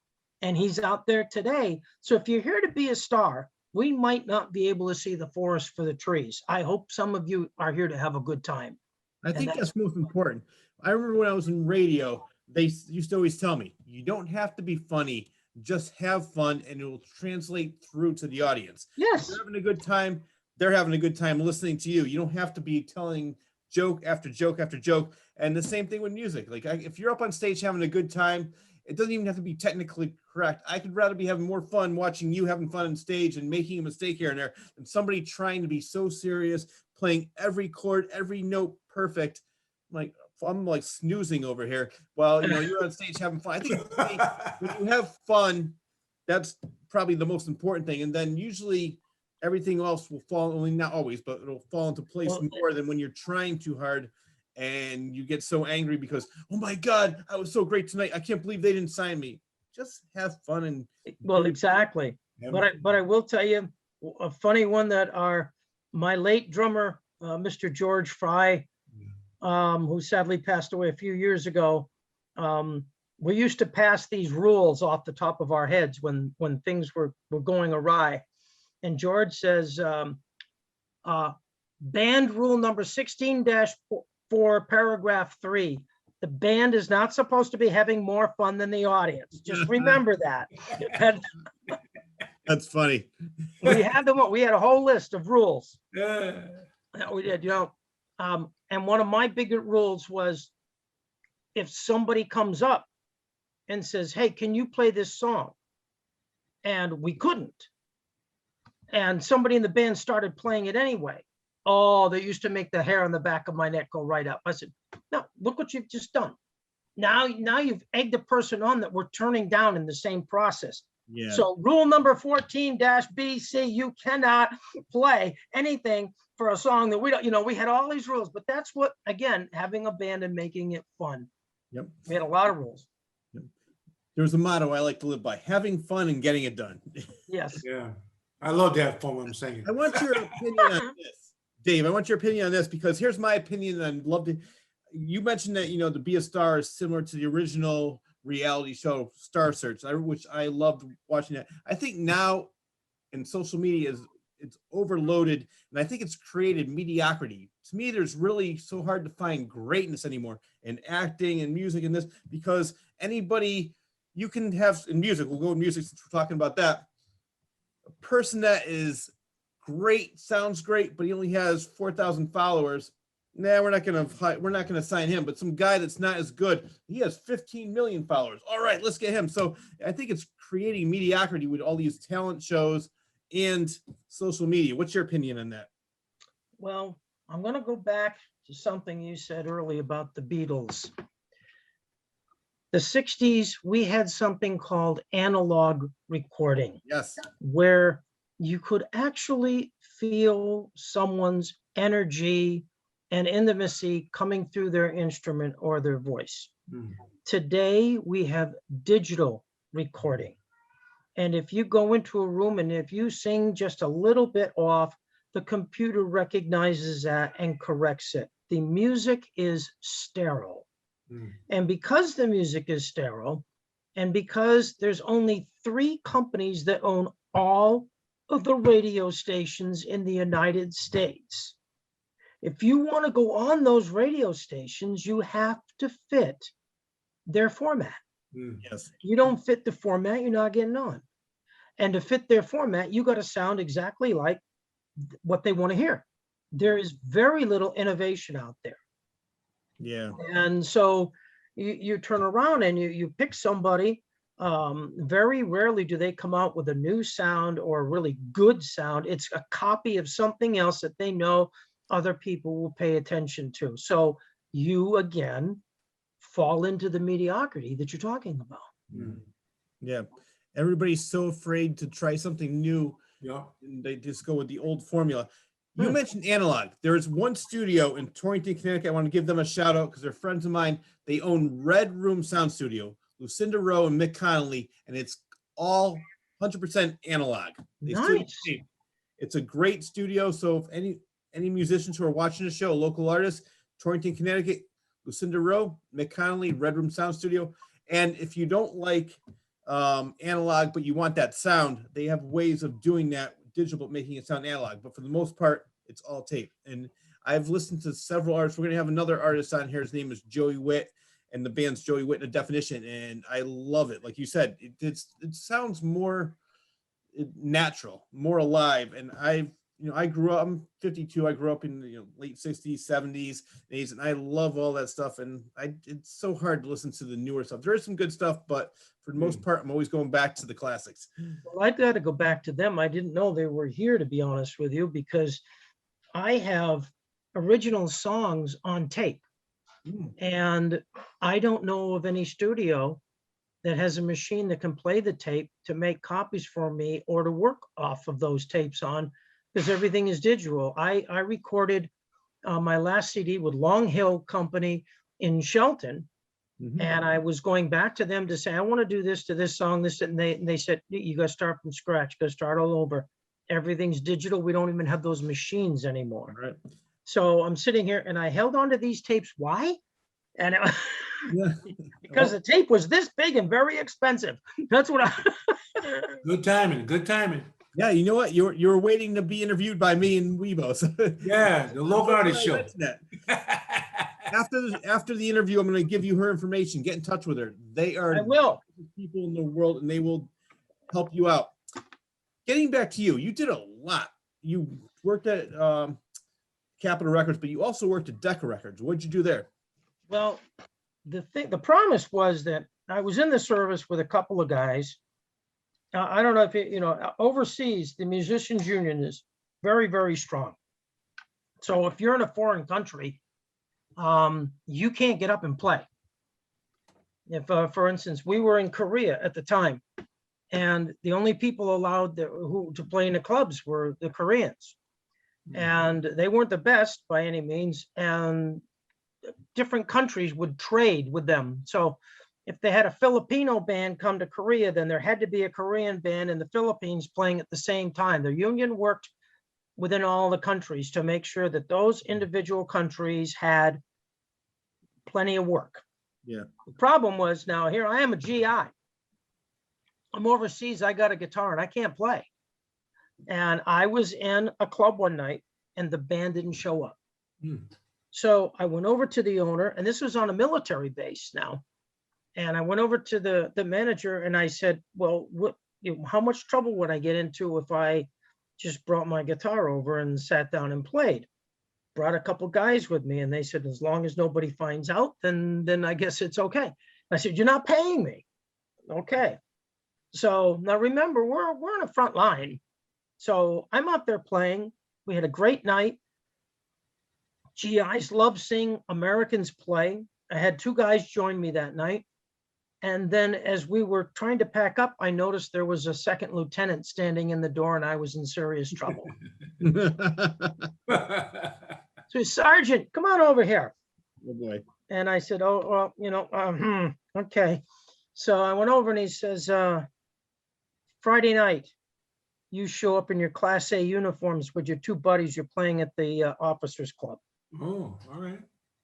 and he's out there today. So if you're here to be a star, we might not be able to see the forest for the trees. I hope some of you are here to have a good time. I think that's most important. I remember when I was in radio, they used to always tell me, you don't have to be funny, just have fun, and it will translate through to the audience. Yes. If you're having a good time, they're having a good time listening to you. You don't have to be telling joke after joke after joke. And the same thing with music. Like if you're up on stage having a good time, it doesn't even have to be technically correct. I could rather be having more fun watching you having fun on stage and making a mistake here and there than somebody trying to be so serious, playing every chord, every note perfect. I'm like snoozing over here while you're on stage having fun. I think when you have fun, that's probably the most important thing. And then usually everything else will fall, only not always, but it'll fall into place more than when you're trying too hard and you get so angry because, oh my God, I was so great tonight. I can't believe they didn't sign me. Just have fun and exactly. But I will tell you a funny one that my late drummer, Mr. George Fry, who sadly passed away a few years ago. We used to pass these rules off the top of our heads when things were going awry. And George says, band rule number 16-4, paragraph 3. The band is not supposed to be having more fun than the audience. Just remember that. That's funny. We had a whole list of rules. We did, and one of my bigger rules was if somebody comes up and says, hey, can you play this song? And we couldn't. And somebody in the band started playing it anyway. Oh, they used to make the hair on the back of my neck go right up. I said, no, look what you've just done. Now you've egged the person on that we're turning down in the same process. Yeah. So rule number 14-BC, you cannot play anything for a song that we don't, we had all these rules, but that's what, again, having a band and making it fun. Yep. We had a lot of rules. Yep. There's a motto I like to live by: having fun and getting it done. Yes. Yeah. I love to have fun when I'm singing. I want your opinion on this, Dave. I want your opinion on this because here's my opinion. And I'd love to. you mentioned that, to be a star is similar to the original reality show Star Search, which I loved watching that. I think now in social media it's overloaded, and I think it's created mediocrity. To me, there's really so hard to find greatness anymore in acting and music and this, because anybody you can have in music, we'll go with music since we're talking about that. A person that is great, sounds great, but he only has 4,000 followers. Nah, we're not gonna sign him. But some guy that's not as good, he has 15 million followers. All right, let's get him. So I think it's creating mediocrity with all these talent shows and social media. What's your opinion on that? Well, I'm going to go back to something you said earlier about the Beatles. The 60s, we had something called analog recording. Yes. Where you could actually feel someone's energy and intimacy coming through their instrument or their voice. Mm. Today, we have digital recording. And if you go into a room and if you sing just a little bit off, the computer recognizes that and corrects it. The music is sterile. Mm. And because the music is sterile, and because there's only 3 companies that own all of the radio stations in the United States, if you want to go on those radio stations, you have to fit their format. Yes. You don't fit the format, you're not getting on. And to fit their format, you got to sound exactly like what they want to hear. There is very little innovation out there. Yeah. And so you turn around and you pick somebody. Very rarely do they come out with a new sound or a really good sound. It's a copy of something else that they know other people will pay attention to. So you, again, fall into the mediocrity that you're talking about. Mm. Yeah. Everybody's so afraid to try something new. Yeah. And they just go with the old formula. You mentioned analog. There is one studio in Torrington, Connecticut. I want to give them a shout out because they're friends of mine. They own Red Room Sound Studio, Lucinda Rowe and Mick Connolly, and it's all 100% analog. Nice. It's a great studio. So if any musicians who are watching the show, local artists, Torrington, Connecticut, Lucinda Rowe, Mick Connolly, Red Room Sound Studio. And if you don't like analog, but you want that sound, they have ways of doing that digital, but making it sound analog. But for the most part, it's all tape. And I've listened to several artists. We're going to have another artist on here. His name is Joey Witt, and the band's Joey Witt in a Definition. And I love it. Like you said, it sounds more natural, more alive. And I grew up, I'm 52. I grew up in the late 60s, 70s, 80s, and I love all that stuff. And it's so hard to listen to the newer stuff. There is some good stuff, but for the most part, I'm always going back to the classics. Well, I've got to go back to them. I didn't know they were here, to be honest with you, because I have original songs on tape. And I don't know of any studio that has a machine that can play the tape to make copies for me or to work off of those tapes on, because everything is digital. I recorded my last CD with Long Hill Company in Shelton. Mm-hmm. And I was going back to them to say, I want to do this to this song, this, and they said, you got to start from scratch, you got to start all over. Everything's digital. We don't even have those machines anymore. Right. So I'm sitting here and I held on to these tapes. Why? And because the tape was this big and very expensive. That's what I. Good timing. Good timing. Yeah, you know what? You were waiting to be interviewed by me and Wibo. So. Yeah, the local artist show. After the interview, I'm going to give you her information. Get in touch with her. They are people in the world, and they will help you out. Getting back to you, you did a lot. You worked at Capitol Records, but you also worked at Decca Records. What did you do there? Well, the promise was that I was in the service with a couple of guys. I don't know if overseas, the musicians union is very, very strong. So if you're in a foreign country, you can't get up and play. If, for instance, we were in Korea at the time, and the only people allowed to play in the clubs were the Koreans, and they weren't the best by any means. And different countries would trade with them. So if they had a Filipino band come to Korea, then there had to be a Korean band in the Philippines playing at the same time. The union worked within all the countries to make sure that those individual countries had plenty of work. Yeah. The problem was, now here I am a GI. I'm overseas. I got a guitar and I can't play. And I was in a club one night and the band didn't show up. So I went over to the owner, and this was on a military base now. And I went over to the manager and I said, well, how much trouble would I get into if I just brought my guitar over and sat down and played? Brought a couple guys with me, and they said, as long as nobody finds out, then I guess it's okay. I said, you're not paying me. Okay. So now remember, we're in the front line. So I'm out there playing. We had a great night. GIs love seeing Americans play. I had 2 guys join me that night. And then as we were trying to pack up, I noticed there was a second lieutenant standing in the door, and I was in serious trouble. So, Sergeant, come on over here. Oh boy. And I said, oh, well, okay. So I went over and he says, Friday night, you show up in your Class A uniforms with your 2 buddies. You're playing at the officers club. Oh, all right.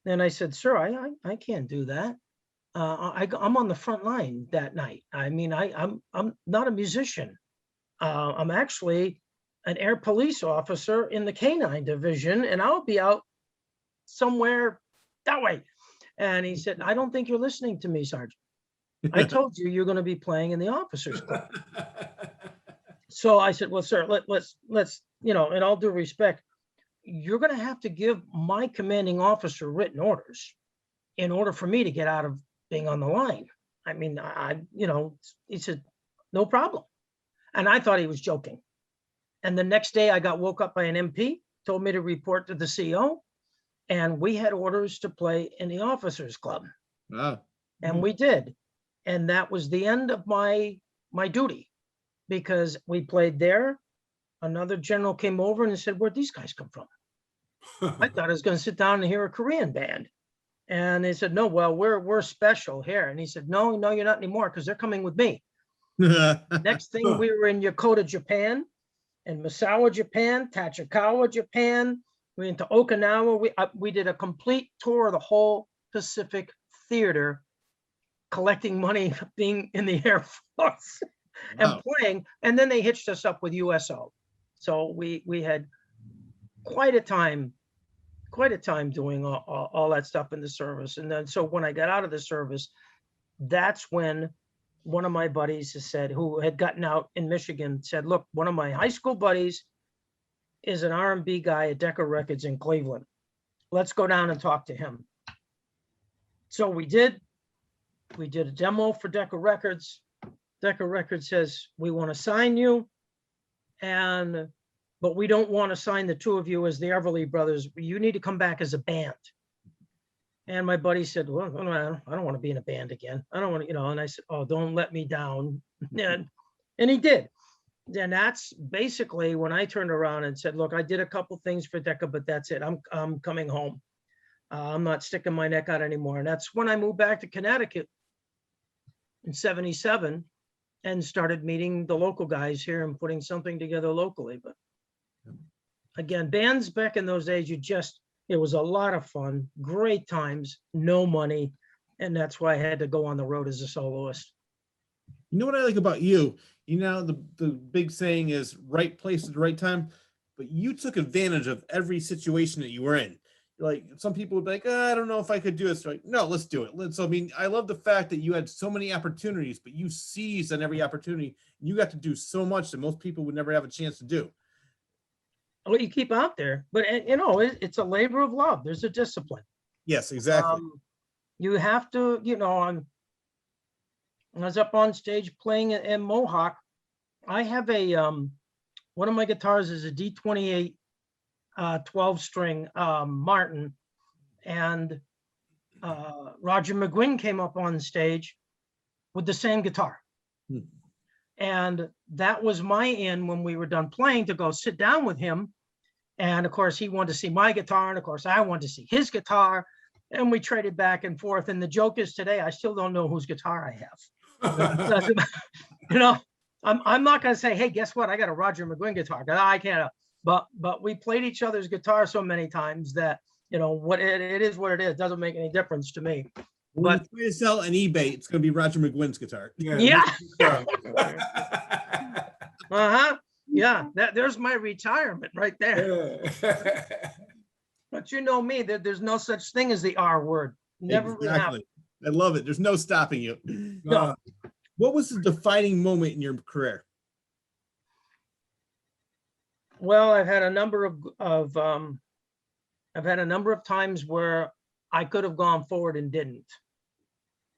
And I said, sir, I can't do that. I'm on the front line that night. I mean, I'm not a musician. I'm actually an air police officer in the K-9 division, and I'll be out somewhere that way. And he said, I don't think you're listening to me, Sergeant. I told you you're going to be playing in the officers club. So I said, well, sir, let's, in all due respect, you're going to have to give my commanding officer written orders in order for me to get out of being on the line. I mean, he said, no problem. And I thought he was joking. And the next day I got woke up by an MP, told me to report to the CO, and we had orders to play in the officers club. Wow. And we did. And that was the end of my duty, because we played there. Another general came over and said, where'd these guys come from? I thought I was going to sit down and hear a Korean band. And they said, no, well, we're special here. And he said, no, you're not anymore, because they're coming with me. Next thing, we were in Yokota, Japan, and Misawa, Japan, Tachikawa, Japan. We went to Okinawa. We did a complete tour of the whole Pacific theater, collecting money, being in the Air Force and playing. And then they hitched us up with USO. So we had quite a time doing all that stuff in the service. And then, so when I got out of the service, that's when one of my buddies said, who had gotten out in Michigan, said, look, one of my high school buddies is an R&B guy at Decca Records in Cleveland. Let's go down and talk to him. So we did a demo for Decca Records. Decca Records says, we want to sign you, but we don't want to sign the 2 of you as the Everly Brothers. You need to come back as a band. And my buddy said, well, I don't want to be in a band again. I don't want to, and I said, oh, don't let me down. And he did. And that's basically when I turned around and said, look, I did a couple things for Decca, but that's it. I'm coming home. I'm not sticking my neck out anymore. And that's when I moved back to Connecticut in '77 and started meeting the local guys here and putting something together locally. But again, bands back in those days, it was a lot of fun, great times, no money. And that's why I had to go on the road as a soloist. You know what I like about you? The big saying is right place at the right time, but you took advantage of every situation that you were in. Like, some people would be like, I don't know if I could do this. Like, no, let's do it. So, I love the fact that you had so many opportunities, but you seized on every opportunity. You got to do so much that most people would never have a chance to do. Well, you keep out there, but it's a labor of love. There's a discipline. Yes, exactly. You have to, I was up on stage playing in Mohawk. I have one of my guitars is a D28 12-string Martin, and Roger McGuinn came up on stage with the same guitar. And that was my in when we were done playing, to go sit down with him. And of course, he wanted to see my guitar, and of course, I wanted to see his guitar, and we traded back and forth. And the joke is, today, I still don't know whose guitar I have. I'm not going to say, hey, guess what? I got a Roger McGuinn guitar. I can't. But we played each other's guitar so many times that you know, what it is what it is. Doesn't make any difference to me. When But you try to sell an eBay, it's going to be Roger McGuinn's guitar. yeah. Uh-huh. Yeah. There's my retirement right there. But you know me, there's no such thing as the R word. Never really happened. I love it. There's no stopping you. No. What was the defining moment in your career? Well, I've had a number of times where I could have gone forward and didn't.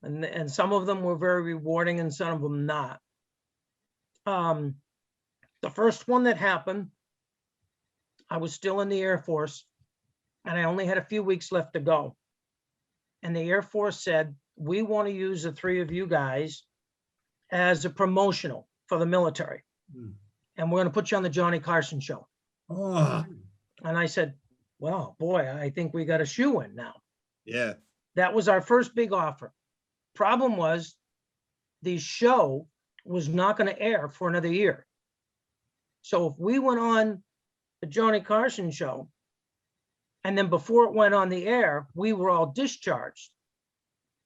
And some of them were very rewarding and some of them not. The first one that happened, I was still in the Air Force and I only had a few weeks left to go. And the Air Force said, we want to use the three of you guys as a promotional for the military. And we're going to put you on the Johnny Carson show. Oh, And I said, well, boy, I think we got a shoe in now. yeah. That was our first big offer. Problem was the show was not going to air for another year. So if we went on the Johnny Carson show, and then before it went on the air, we were all discharged,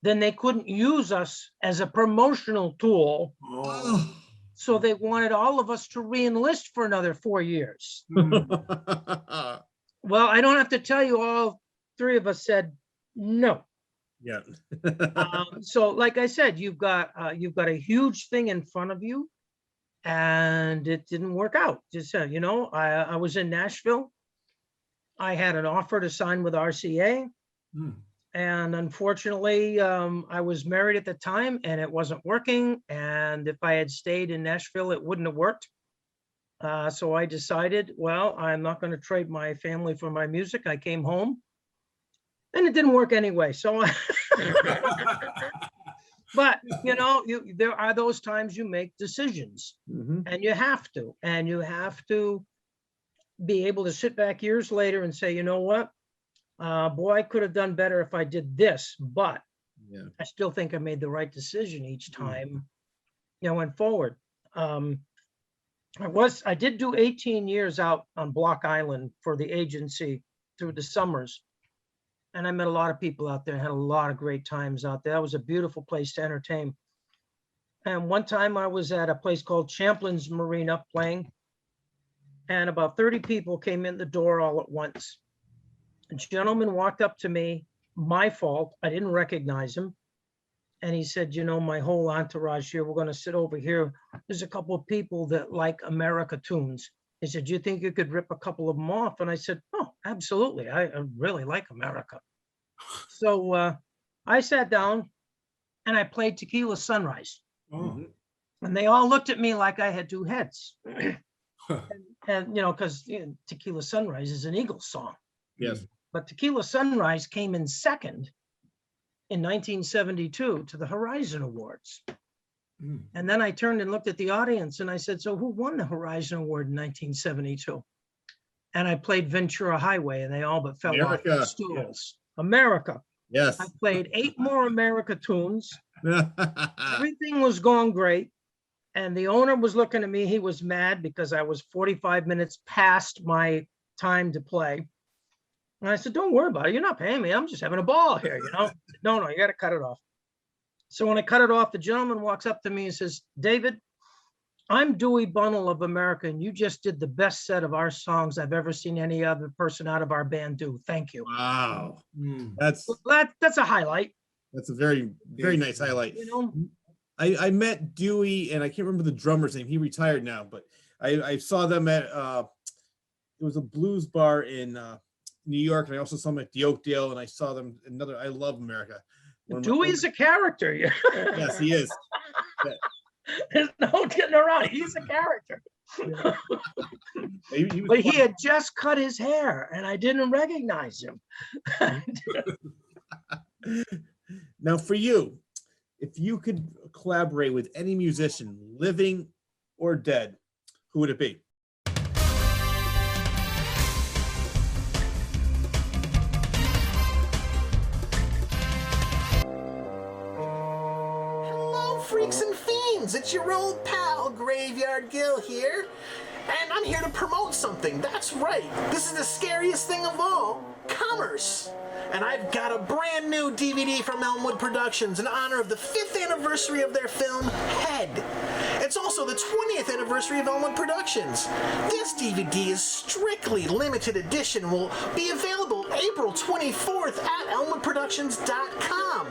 then they couldn't use us as a promotional tool. Oh. So they wanted all of us to re-enlist for another 4 years. Well, I don't have to tell you, all three of us said no. Yeah. So like I said, you've got a huge thing in front of you, and it didn't work out. Just you know, I was in Nashville. I had an offer to sign with RCA, and unfortunately, I was married at the time, and it wasn't working. And if I had stayed in Nashville, it wouldn't have worked. So I decided, well, I'm not going to trade my family for my music. I came home. And it didn't work anyway. So, but you know, there are those times you make decisions, and you have to be able to sit back years later and say, you know what, boy, I could have done better if I did this, but I still think I made the right decision each time, you know, went forward. I did do 18 years out on Block Island for the agency through the summers. And I met a lot of people out there, had a lot of great times out there. That was a beautiful place to entertain. And one time I was at a place called Champlin's Marina playing, and about 30 people came in the door all at once. A gentleman walked up to me, my fault, I didn't recognize him. And he said, you know, my whole entourage here, we're going to sit over here. There's a couple of people that like America tunes. He said, do you think you could rip a couple of them off? And I said, oh, absolutely. I really like America. So I sat down and I played Tequila Sunrise. And they all looked at me like I had two heads. and, you know, because Tequila Sunrise is an Eagles song. Yes. But Tequila Sunrise came in second in 1972 to the Horizon Awards. And then I turned and looked at the audience and I said, so who won the Horizon Award in 1972? And I played Ventura Highway and they all but fell off the stools. America. Yes. I played 8 more America tunes. Everything was going great. And the owner was looking at me. He was mad because I was 45 minutes past my time to play. And I said, don't worry about it. You're not paying me. I'm just having a ball here, you know? No, you got to cut it off. So when I cut it off, the gentleman walks up to me and says, David, I'm Dewey Bunnell of America, and you just did the best set of our songs I've ever seen any other person out of our band do. Thank you. Wow. That's a highlight. That's a very, very nice highlight. You know, I met Dewey, and I can't remember the drummer's name. He retired now, but I saw them at it was a blues bar in New York, and I also saw them at the Oakdale, and I saw them another. I love America. Dewey's a character. Yes, he is. Yeah. There's no getting around it. He's a character. But he had just cut his hair, and I didn't recognize him. Now, for you, if you could collaborate with any musician, living or dead, who would it be? freaks and fiends? It's your old pal, Graveyard Gill here. And I'm here to promote something. That's right. This is the scariest thing of all, commerce. And I've got a brand new DVD from Elmwood Productions in honor of the 5th anniversary of their film, Head. It's also the 20th anniversary of Elmwood Productions. This DVD is strictly limited edition, will be available April 24th at elmwoodproductions.com.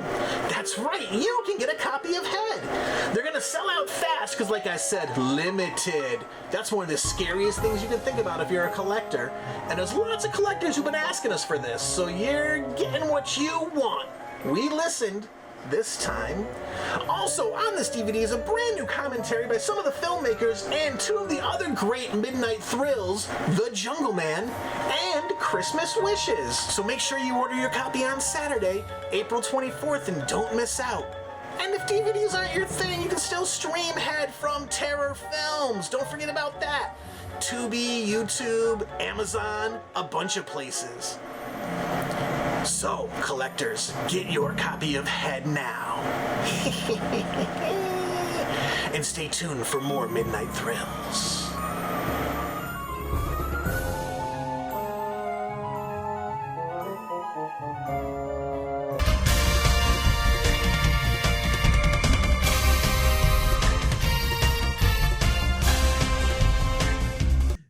That's right, you can get a copy of Head. They're gonna sell out fast because, like I said, limited. That's one of the scariest things you can think about if you're a collector. And there's lots of collectors who've been asking us for this, so you're getting what you want. We listened this time. Also on this DVD is a brand new commentary by some of the filmmakers and 2 of the other great midnight thrills, The Jungle Man and Christmas Wishes. So make sure you order your copy on Saturday, April 24th, and don't miss out. And if DVDs aren't your thing, you can still stream Head from Terror Films. Don't forget about that. Tubi, YouTube, Amazon, a bunch of places. So, collectors, get your copy of Head now. And stay tuned for more Midnight Thrills.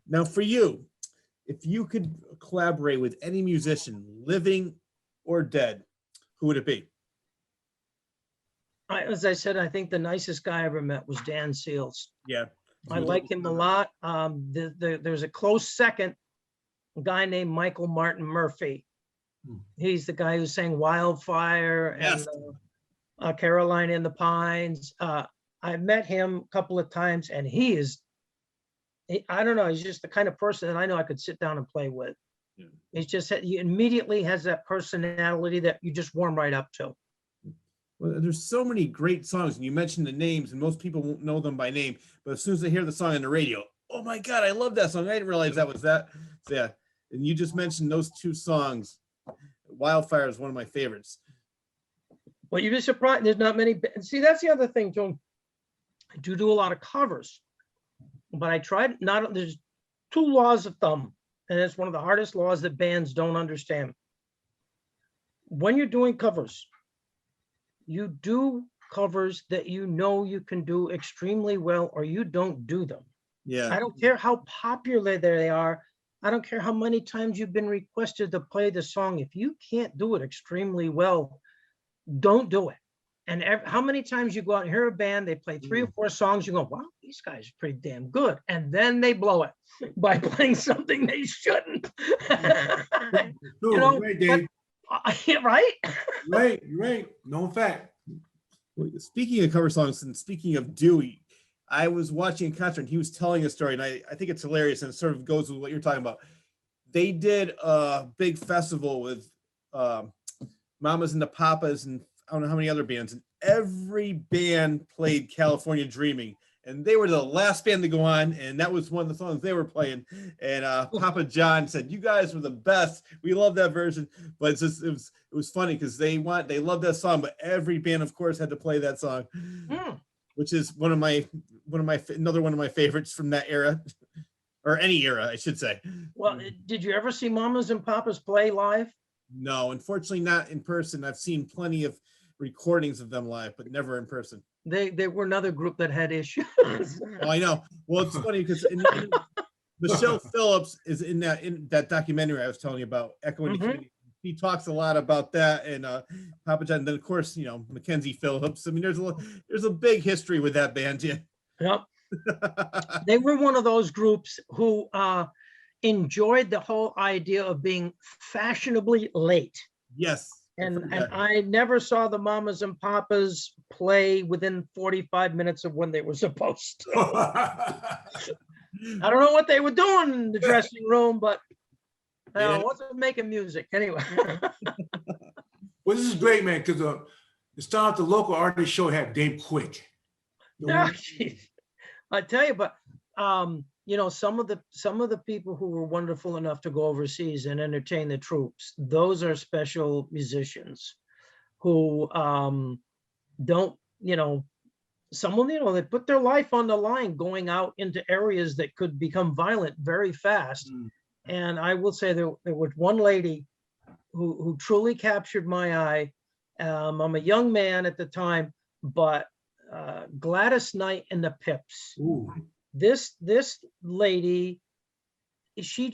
Now, for you, if you could collaborate with any musician, living or dead, who would it be? As I said, I think the nicest guy I ever met was Dan Seals. Yeah. I like him a lot. There's a close second, a guy named Michael Martin Murphy. He's the guy who sang Wildfire Yes. and Caroline in the Pines. I met him a couple of times, and I don't know, he's just the kind of person that I know I could sit down and play with. Yeah. It's just that he immediately has that personality that you just warm right up to. Well, there's so many great songs, and you mentioned the names, and most people won't know them by name, but as soon as they hear the song on the radio, oh my God, I love that song. I didn't realize that was that. So yeah, and you just mentioned those 2 songs. Wildfire is one of my favorites. Well, you'd be surprised. There's not many. See, that's the other thing, Joe. I do a lot of covers, but I tried not. There's 2 laws of thumb, and it's one of the hardest laws that bands don't understand. When you're doing covers, you do covers that you know you can do extremely well, or you don't do them. Yeah. I don't care how popular they are. I don't care how many times you've been requested to play the song. If you can't do it extremely well, don't do it. And how many times you go out and hear a band, they play 3 or 4 songs, you go, wow, these guys are pretty damn good. And then they blow it by playing something they shouldn't. No, right, Dave. Right? Right. No fact. Speaking of cover songs and speaking of Dewey, I was watching a concert and he was telling a story, and I think it's hilarious, and it sort of goes with what you're talking about. They did a big festival with Mamas and the Papas and I don't know how many other bands, and every band played California Dreaming, and they were the last band to go on, and that was one of the songs they were playing. And Papa John said, "You guys were the best. We love that version." But it's just, it was funny because they loved that song, but every band, of course, had to play that song, which is another one of my favorites from that era, or any era, I should say. Well, did you ever see Mamas and Papas play live? No, unfortunately, not in person. I've seen plenty of recordings of them live, but never in person. They were another group that had issues. Oh, I know. Well, it's funny because Michelle Phillips is in that documentary I was telling you about, Echoing the Community. He talks a lot about that, and Papa John. And then of course, Mackenzie Phillips. I mean, there's a big history with that band. Yeah. Yep. They were one of those groups who enjoyed the whole idea of being fashionably late. Yes. And I never saw the Mamas and Papas play within 45 minutes of when they were supposed to. I don't know what they were doing in the dressing room, but wasn't making music anyway. Well, this is great, man, because the star of the local artist show had Dave Quick. I tell you, but some of the people who were wonderful enough to go overseas and entertain the troops, those are special musicians who don't, someone, they put their life on the line going out into areas that could become violent very fast. And I will say there was one lady who truly captured my eye. I'm a young man at the time, but Gladys Knight and the Pips. Ooh. This lady, she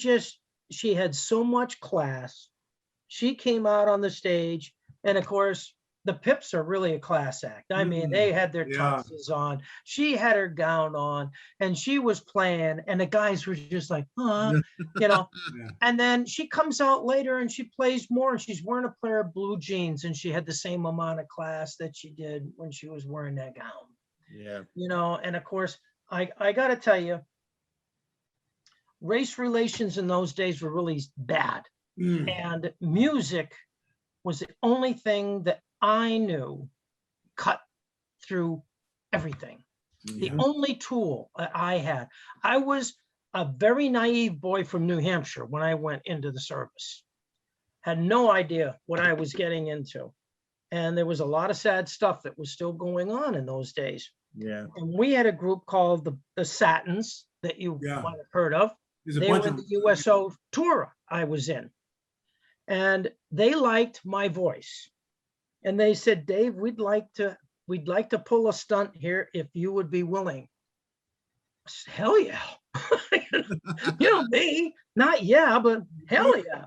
had so much class. She came out on the stage, and of course, the Pips are really a class act. I mean, they had their tuxes on. She had her gown on, and she was playing, and the guys were just like, you know. Yeah. And then she comes out later and she plays more, and she's wearing a pair of blue jeans, and she had the same amount of class that she did when she was wearing that gown. Yeah. You know, and of course, I got to tell you, race relations in those days were really bad. And music was the only thing that I knew cut through everything. The only tool that I had. I was a very naive boy from New Hampshire when I went into the service. Had no idea what I was getting into. And there was a lot of sad stuff that was still going on in those days. Yeah. And we had a group called the Satins that you might have heard of. They were the USO tour I was in. And they liked my voice. And they said, Dave, we'd like to pull a stunt here if you would be willing. I said, hell yeah. You know, me, not yeah, but hell yeah.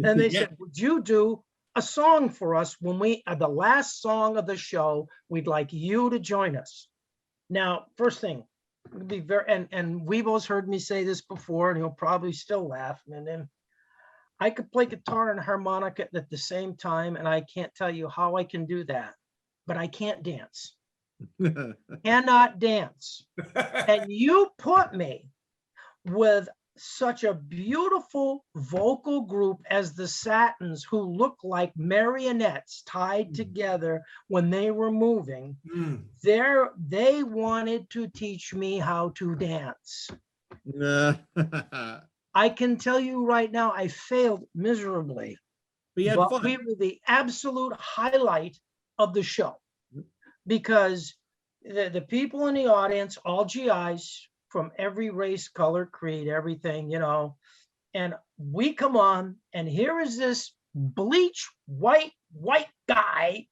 And they said, would you do a song for us when we are the last song of the show? We'd like you to join us. Now, first thing, be very, and Wibo's heard me say this before, and he'll probably still laugh. And then I could play guitar and harmonica at the same time, and I can't tell you how I can do that, but I can't dance. Cannot dance. And you put me with such a beautiful vocal group as the Satins, who look like marionettes tied together when they were moving. They wanted to teach me how to dance. I can tell you right now, I failed miserably, but we were the absolute highlight of the show, because the people in the audience, all GIs from every race, color, creed, everything, you know, and we come on, and here is this bleach white guy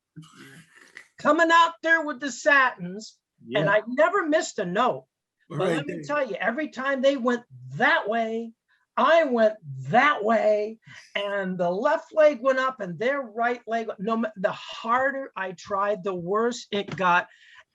coming out there with the Satins, and I never missed a note. But let me tell you, every time they went that way, I went that way, and the left leg went up and their right leg, the harder I tried, the worse it got.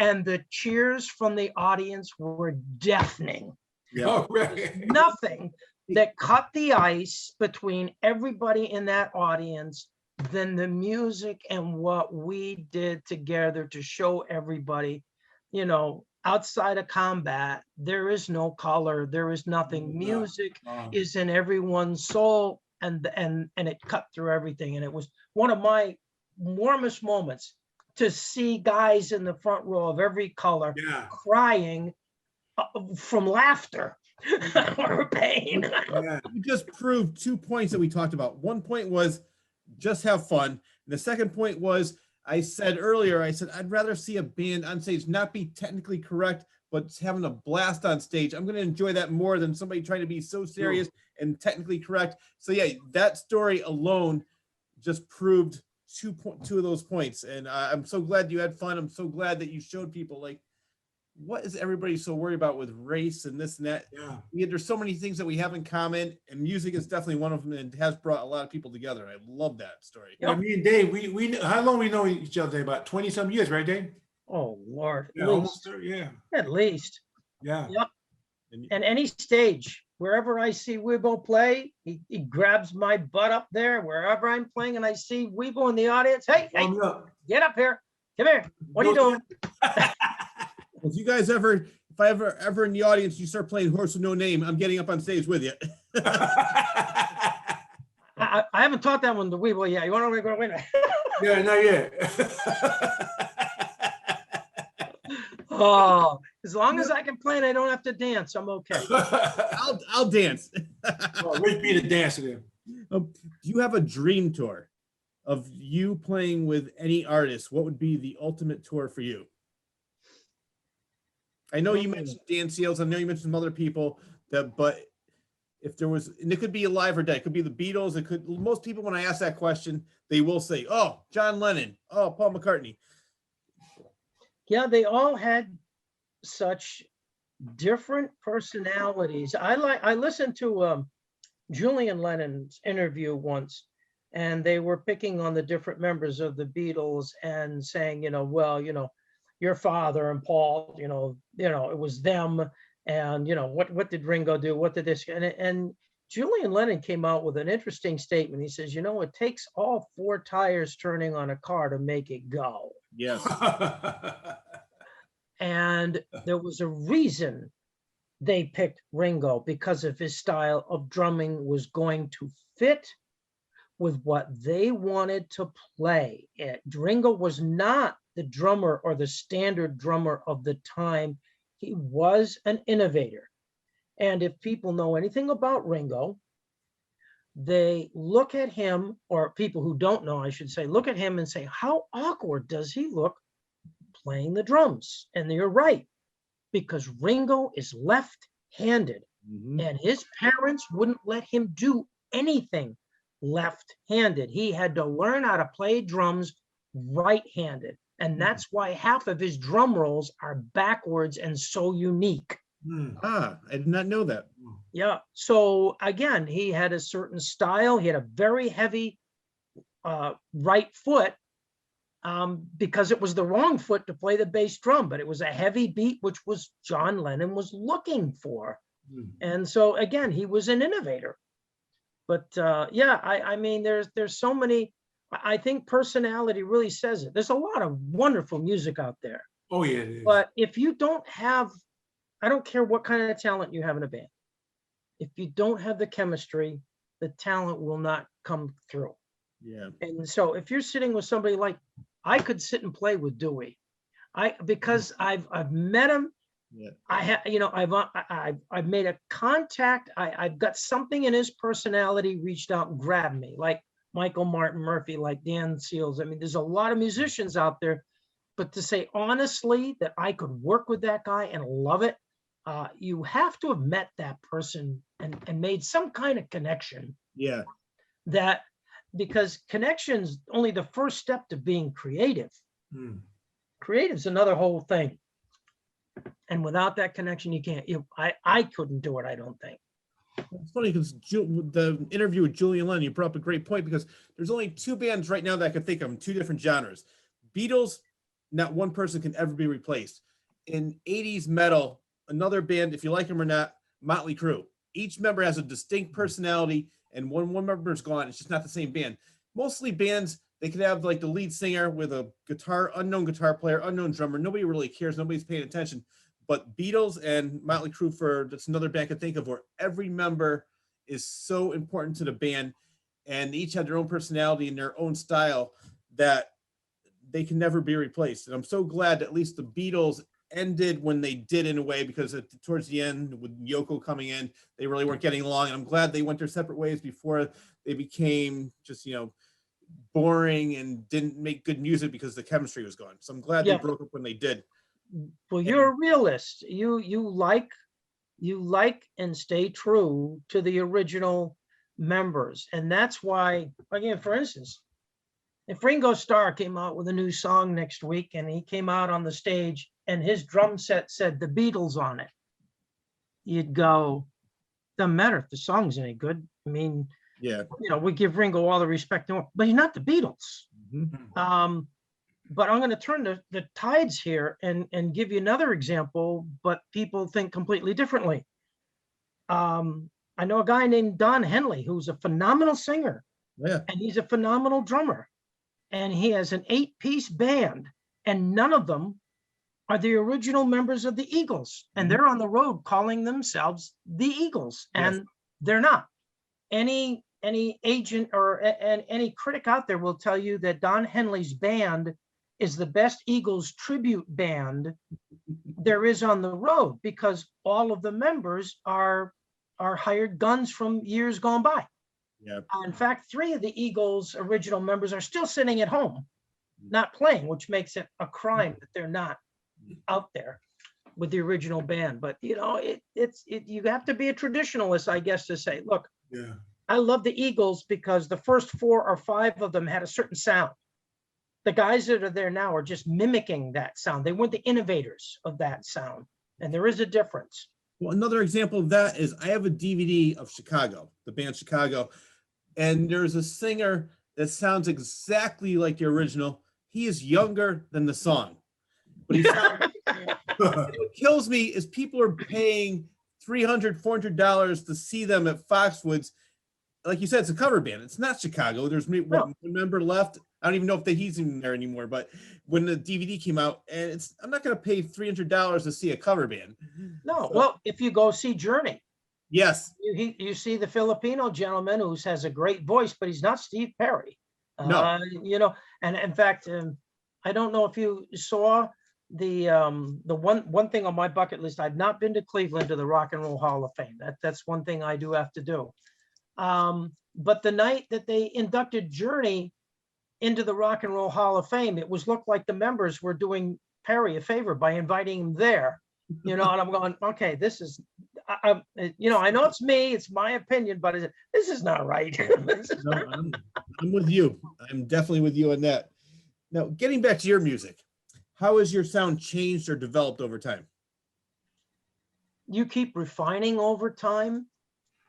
And the cheers from the audience were deafening. Nothing that cut the ice between everybody in that audience than the music and what we did together to show everybody, you know, outside of combat, there is no color, there is nothing. Music is in everyone's soul, and it cut through everything. And it was one of my warmest moments to see guys in the front row of every color crying from laughter or pain. You just proved 2 points that we talked about. One point was just have fun. And the second point was, I said earlier, I'd rather see a band on stage not be technically correct, but having a blast on stage. I'm going to enjoy that more than somebody trying to be so serious and technically correct. So yeah, that story alone just proved two of those points. And I'm so glad you had fun. I'm so glad that you showed people, like, what is everybody so worried about with race and this and that? There's so many things that we have in common, and music is definitely one of them, and has brought a lot of people together. I love that story. Me and Dave, we how long we know each other? About 20 some years, right, Dave? Oh Lord, almost, at least. Yeah. And any stage, wherever I see Wibo play, he grabs my butt up there. Wherever I'm playing and I see Wibo in the audience, hey, get up here. Come here. What are you doing? If you guys ever in the audience, you start playing Horse with No Name, I'm getting up on stage with you. I haven't taught that one to Wibo yet. You want to go? Wait a minute. Yeah, not yet. Oh, as long as I can play and I don't have to dance, I'm okay. I'll dance. Wait me to dance to them. Do you have a dream tour of you playing with any artist? What would be the ultimate tour for you? I know you mentioned Dan Seals. I know you mentioned some other people but if there was, and it could be alive or dead, it could be the Beatles. It could, most people, when I ask that question, they will say, oh, John Lennon, oh, Paul McCartney. Yeah, they all had such different personalities. I listened to Julian Lennon's interview once, and they were picking on the different members of the Beatles and saying, well, your father and Paul, it was them, and what did Ringo do? What did this? And Julian Lennon came out with an interesting statement. He says, it takes all four tires turning on a car to make it go. Yes. And there was a reason they picked Ringo, because of his style of drumming was going to fit with what they wanted to play. Ringo was not the drummer or the standard drummer of the time. He was an innovator. And if people know anything about Ringo, they look at him, or people who don't know, I should say, look at him and say, how awkward does he look playing the drums? And you're right, because Ringo is left-handed, and his parents wouldn't let him do anything left-handed. He had to learn how to play drums right-handed, and that's why half of his drum rolls are backwards and so unique. I did not know that. Yeah. So again, he had a certain style. He had a very heavy right foot, because it was the wrong foot to play the bass drum, but it was a heavy beat, which was John Lennon was looking for. And so again, he was an innovator. But yeah, I mean, there's so many. I think personality really says it. There's a lot of wonderful music out there. Oh yeah, it is. But if you don't have, I don't care what kind of talent you have in a band, if you don't have the chemistry, the talent will not come through. Yeah. And so if you're sitting with somebody like, I could sit and play with Dewey, because I've met him. Yeah. I've made a contact. I've got something in his personality reached out and grabbed me, like Michael Martin Murphy, like Dan Seals. I mean, there's a lot of musicians out there, but to say honestly that I could work with that guy and love it, you have to have met that person and made some kind of connection. Yeah. Because connection's only the first step to being creative. Creative's another whole thing. And without that connection, you can't. I couldn't do it, I don't think. It's funny because the interview with Julian Lennon, you brought up a great point, because there's only two bands right now that I could think of in two different genres. Beatles, not one person can ever be replaced. In 80s metal, another band, if you like them or not, Motley Crue. Each member has a distinct personality, and when one member is gone, it's just not the same band. Mostly bands, they could have like the lead singer with a unknown guitar player, unknown drummer. Nobody really cares. Nobody's paying attention. But Beatles and Motley Crue, that's another band I could think of where every member is so important to the band, and each have their own personality and their own style that they can never be replaced. And I'm so glad that at least the Beatles ended when they did, in a way, because towards the end with Yoko coming in, they really weren't getting along. And I'm glad they went their separate ways before they became just, boring and didn't make good music because the chemistry was gone. So I'm glad they broke up when they did. Well, you're a realist. You like and stay true to the original members. And that's why, again, for instance, if Ringo Starr came out with a new song next week and he came out on the stage and his drum set said the Beatles on it, you'd go, doesn't matter if the song's any good. I mean, yeah, we give Ringo all the respect, but he's not the Beatles. But I'm going to turn the tides here and give you another example, but people think completely differently. I know a guy named Don Henley, who's a phenomenal singer, and he's a phenomenal drummer. And he has an 8-piece band, and none of them are the original members of the Eagles. And they're on the road calling themselves the Eagles, and they're not. Any agent or any critic out there will tell you that Don Henley's band is the best Eagles tribute band there is on the road, because all of the members are hired guns from years gone by. In fact, 3 of the Eagles original members are still sitting at home, not playing, which makes it a crime that they're not out there. with the original band. But you know, you have to be a traditionalist, I guess, to say, look, Yeah. I love the Eagles because the first 4 or 5 of them had a certain sound. The guys that are there now are just mimicking that sound. They weren't the innovators of that sound. And there is a difference. Well, another example of that is I have a DVD of Chicago, the band Chicago, and there's a singer that sounds exactly like the original. He is younger than the song, but he sounds. What kills me is people are paying $300, $400 to see them at Foxwoods. Like you said, it's a cover band. It's not Chicago. There's one member left. I don't even know if he's even there anymore. But when the DVD came out, and I'm not going to pay $300 to see a cover band. No, So, well, if you go see Journey, yes, you see the Filipino gentleman who has a great voice, but he's not Steve Perry. No. You know, and in fact, I don't know if you saw the one thing on my bucket list. I've not been to Cleveland to the Rock and Roll Hall of Fame. That's one thing I do have to do. But the night that they inducted Journey into the Rock and Roll Hall of Fame, it looked like the members were doing Perry a favor by inviting him there. You know, and I'm going, okay, this is, you know, I know it's me, it's my opinion, but this is not right. no, I'm with you. I'm definitely with you on that. Now, getting back to your music, how has your sound changed or developed over time? You keep refining over time,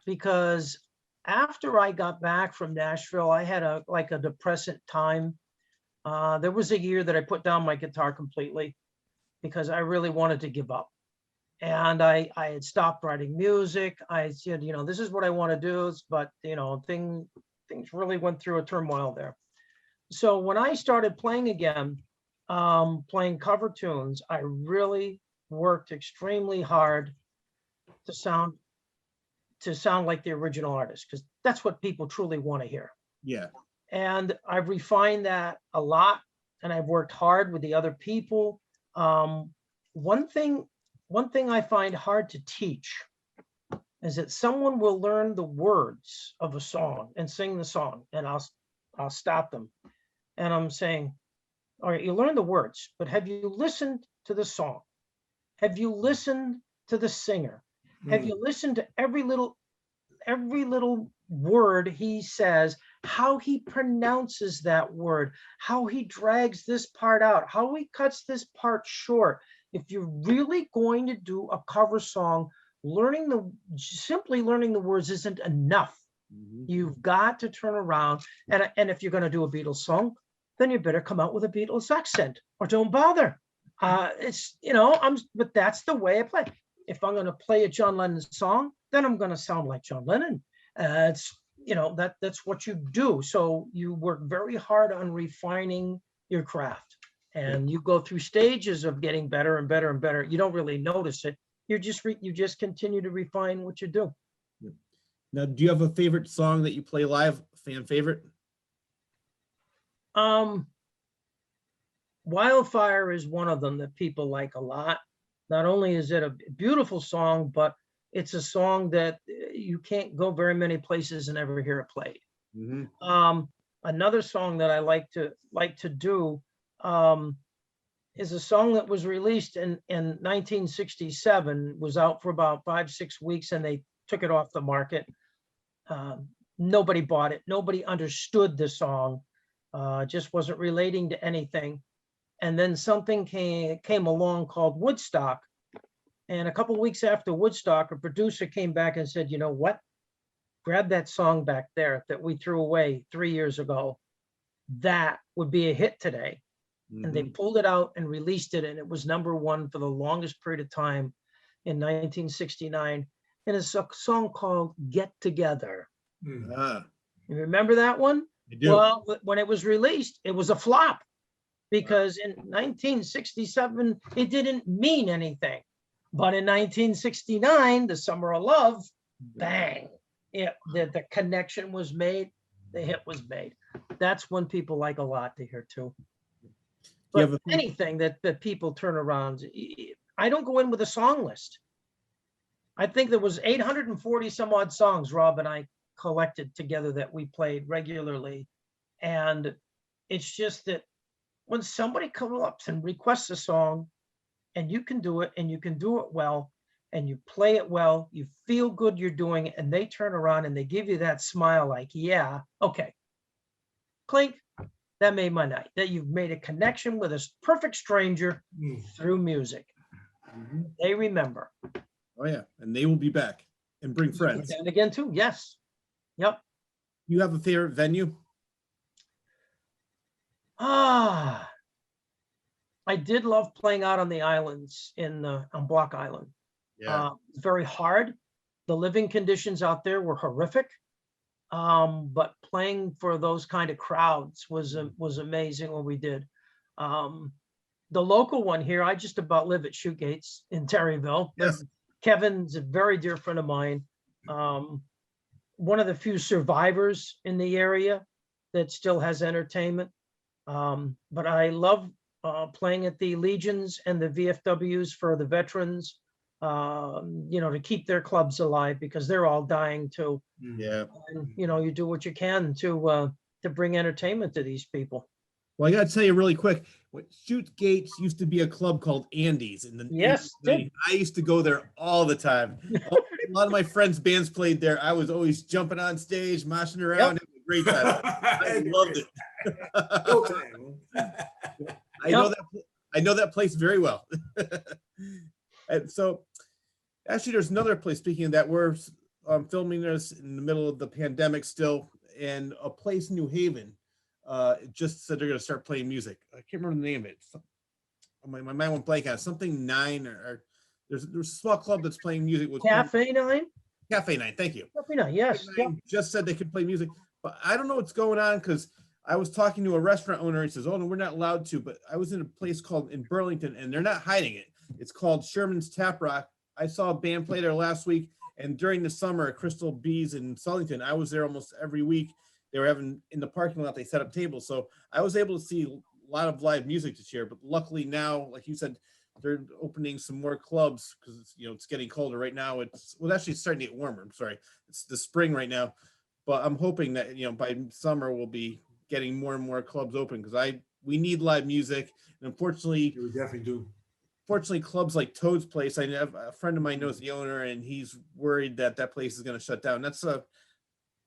because after I got back from Nashville, I had a depressant time. There was a year that I put down my guitar completely because I really wanted to give up. And I had stopped writing music. I said, you know, this is what I want to do, but you know, things really went through a turmoil there. So when I started playing again, playing cover tunes, I really worked extremely hard to sound like the original artist, because that's what people truly want to hear. Yeah. And I've refined that a lot, and I've worked hard with the other people. One thing I find hard to teach is that someone will learn the words of a song and sing the song, and I'll stop them. And I'm saying, all right, you learn the words, but have you listened to the song? Have you listened to the singer? Have you listened to every little word he says, how he pronounces that word, how he drags this part out, how he cuts this part short? If you're really going to do a cover song, simply learning the words isn't enough. You've got to turn around, and if you're going to do a Beatles song, then you better come out with a Beatles accent, or don't bother. It's, you know, but that's the way I play. If I'm going to play a John Lennon song, then I'm going to sound like John Lennon. It's, you know, that's what you do. So you work very hard on refining your craft, and you go through stages of getting better and better and better. You don't really notice it. You just continue to refine what you do. Now, do you have a favorite song that you play live, fan favorite? Wildfire is one of them that people like a lot. Not only is it a beautiful song, but it's a song that you can't go very many places and ever hear it played. Another song that I like to do is a song that was released in 1967, was out for about 5-6 weeks, and they took it off the market. Nobody bought it. Nobody understood the song. Just wasn't relating to anything. And then something came along called Woodstock. And a couple of weeks after Woodstock, a producer came back and said, you know what? Grab that song back there that we threw away 3 years ago. That would be a hit today. And they pulled it out and released it. And it was #1 for the longest period of time in 1969. And it's a song called Get Together. You remember that one? I do. Well, when it was released, it was a flop, because in 1967, it didn't mean anything. But in 1969, the Summer of Love, bang, the connection was made, the hit was made. That's one people like a lot to hear too. But anything that people turn around, I don't go in with a song list. I think there was 840 some odd songs Rob and I collected together that we played regularly. And it's just that when somebody comes up and requests a song, and you can do it, and you can do it well, and you play it well, you feel good you're doing it, and they turn around and they give you that smile like, yeah, okay. Clink, that made my night, that you've made a connection with a perfect stranger through music. They remember. Oh yeah, and they will be back and bring friends. And again too, yes. Yep. You have a favorite venue? I did love playing out on the islands on Block Island. Very hard. The living conditions out there were horrific. But playing for those kind of crowds was amazing when we did. The local one here, I just about live at Shootgates in Terryville. Yes. Kevin's a very dear friend of mine. One of the few survivors in the area that still has entertainment. But I love playing at the Legions and the VFWs for the veterans, to keep their clubs alive because they're all dying too. Yeah. And, you do what you can to bring entertainment to these people. Well, I got to tell you really quick. Shoot Gates used to be a club called Andy's, and Yes, I used to go there all the time. A lot of my friends' bands played there. I was always jumping on stage, moshing around. It was a great time. I loved it. I know that place very well. And so, actually, there's another place. Speaking of that, we're filming this in the middle of the pandemic still, and a place in New Haven just said they're going to start playing music. I can't remember the name of it. My mind went blank on it. Something 9 or there's a small club that's playing music with Cafe 9? Cafe 9. Thank you. Cafe 9, yes. Cafe 9 just said they could play music, but I don't know what's going on because I was talking to a restaurant owner. He says, "Oh no, we're not allowed to." But I was in a place called in Burlington, and they're not hiding it. It's called Sherman's Tap Rock. I saw a band play there last week, and during the summer at Crystal Bees in Sullyton, I was there almost every week. They were having in the parking lot. They set up tables, so I was able to see a lot of live music this year. But luckily now, like you said, they're opening some more clubs because it's getting colder right now. It's actually starting to get warmer. I'm sorry, it's the spring right now, but I'm hoping that by summer we'll be getting more and more clubs open because we need live music, and unfortunately, We definitely do. Fortunately, clubs like Toad's Place, I have a friend of mine knows the owner, and he's worried that place is going to shut down.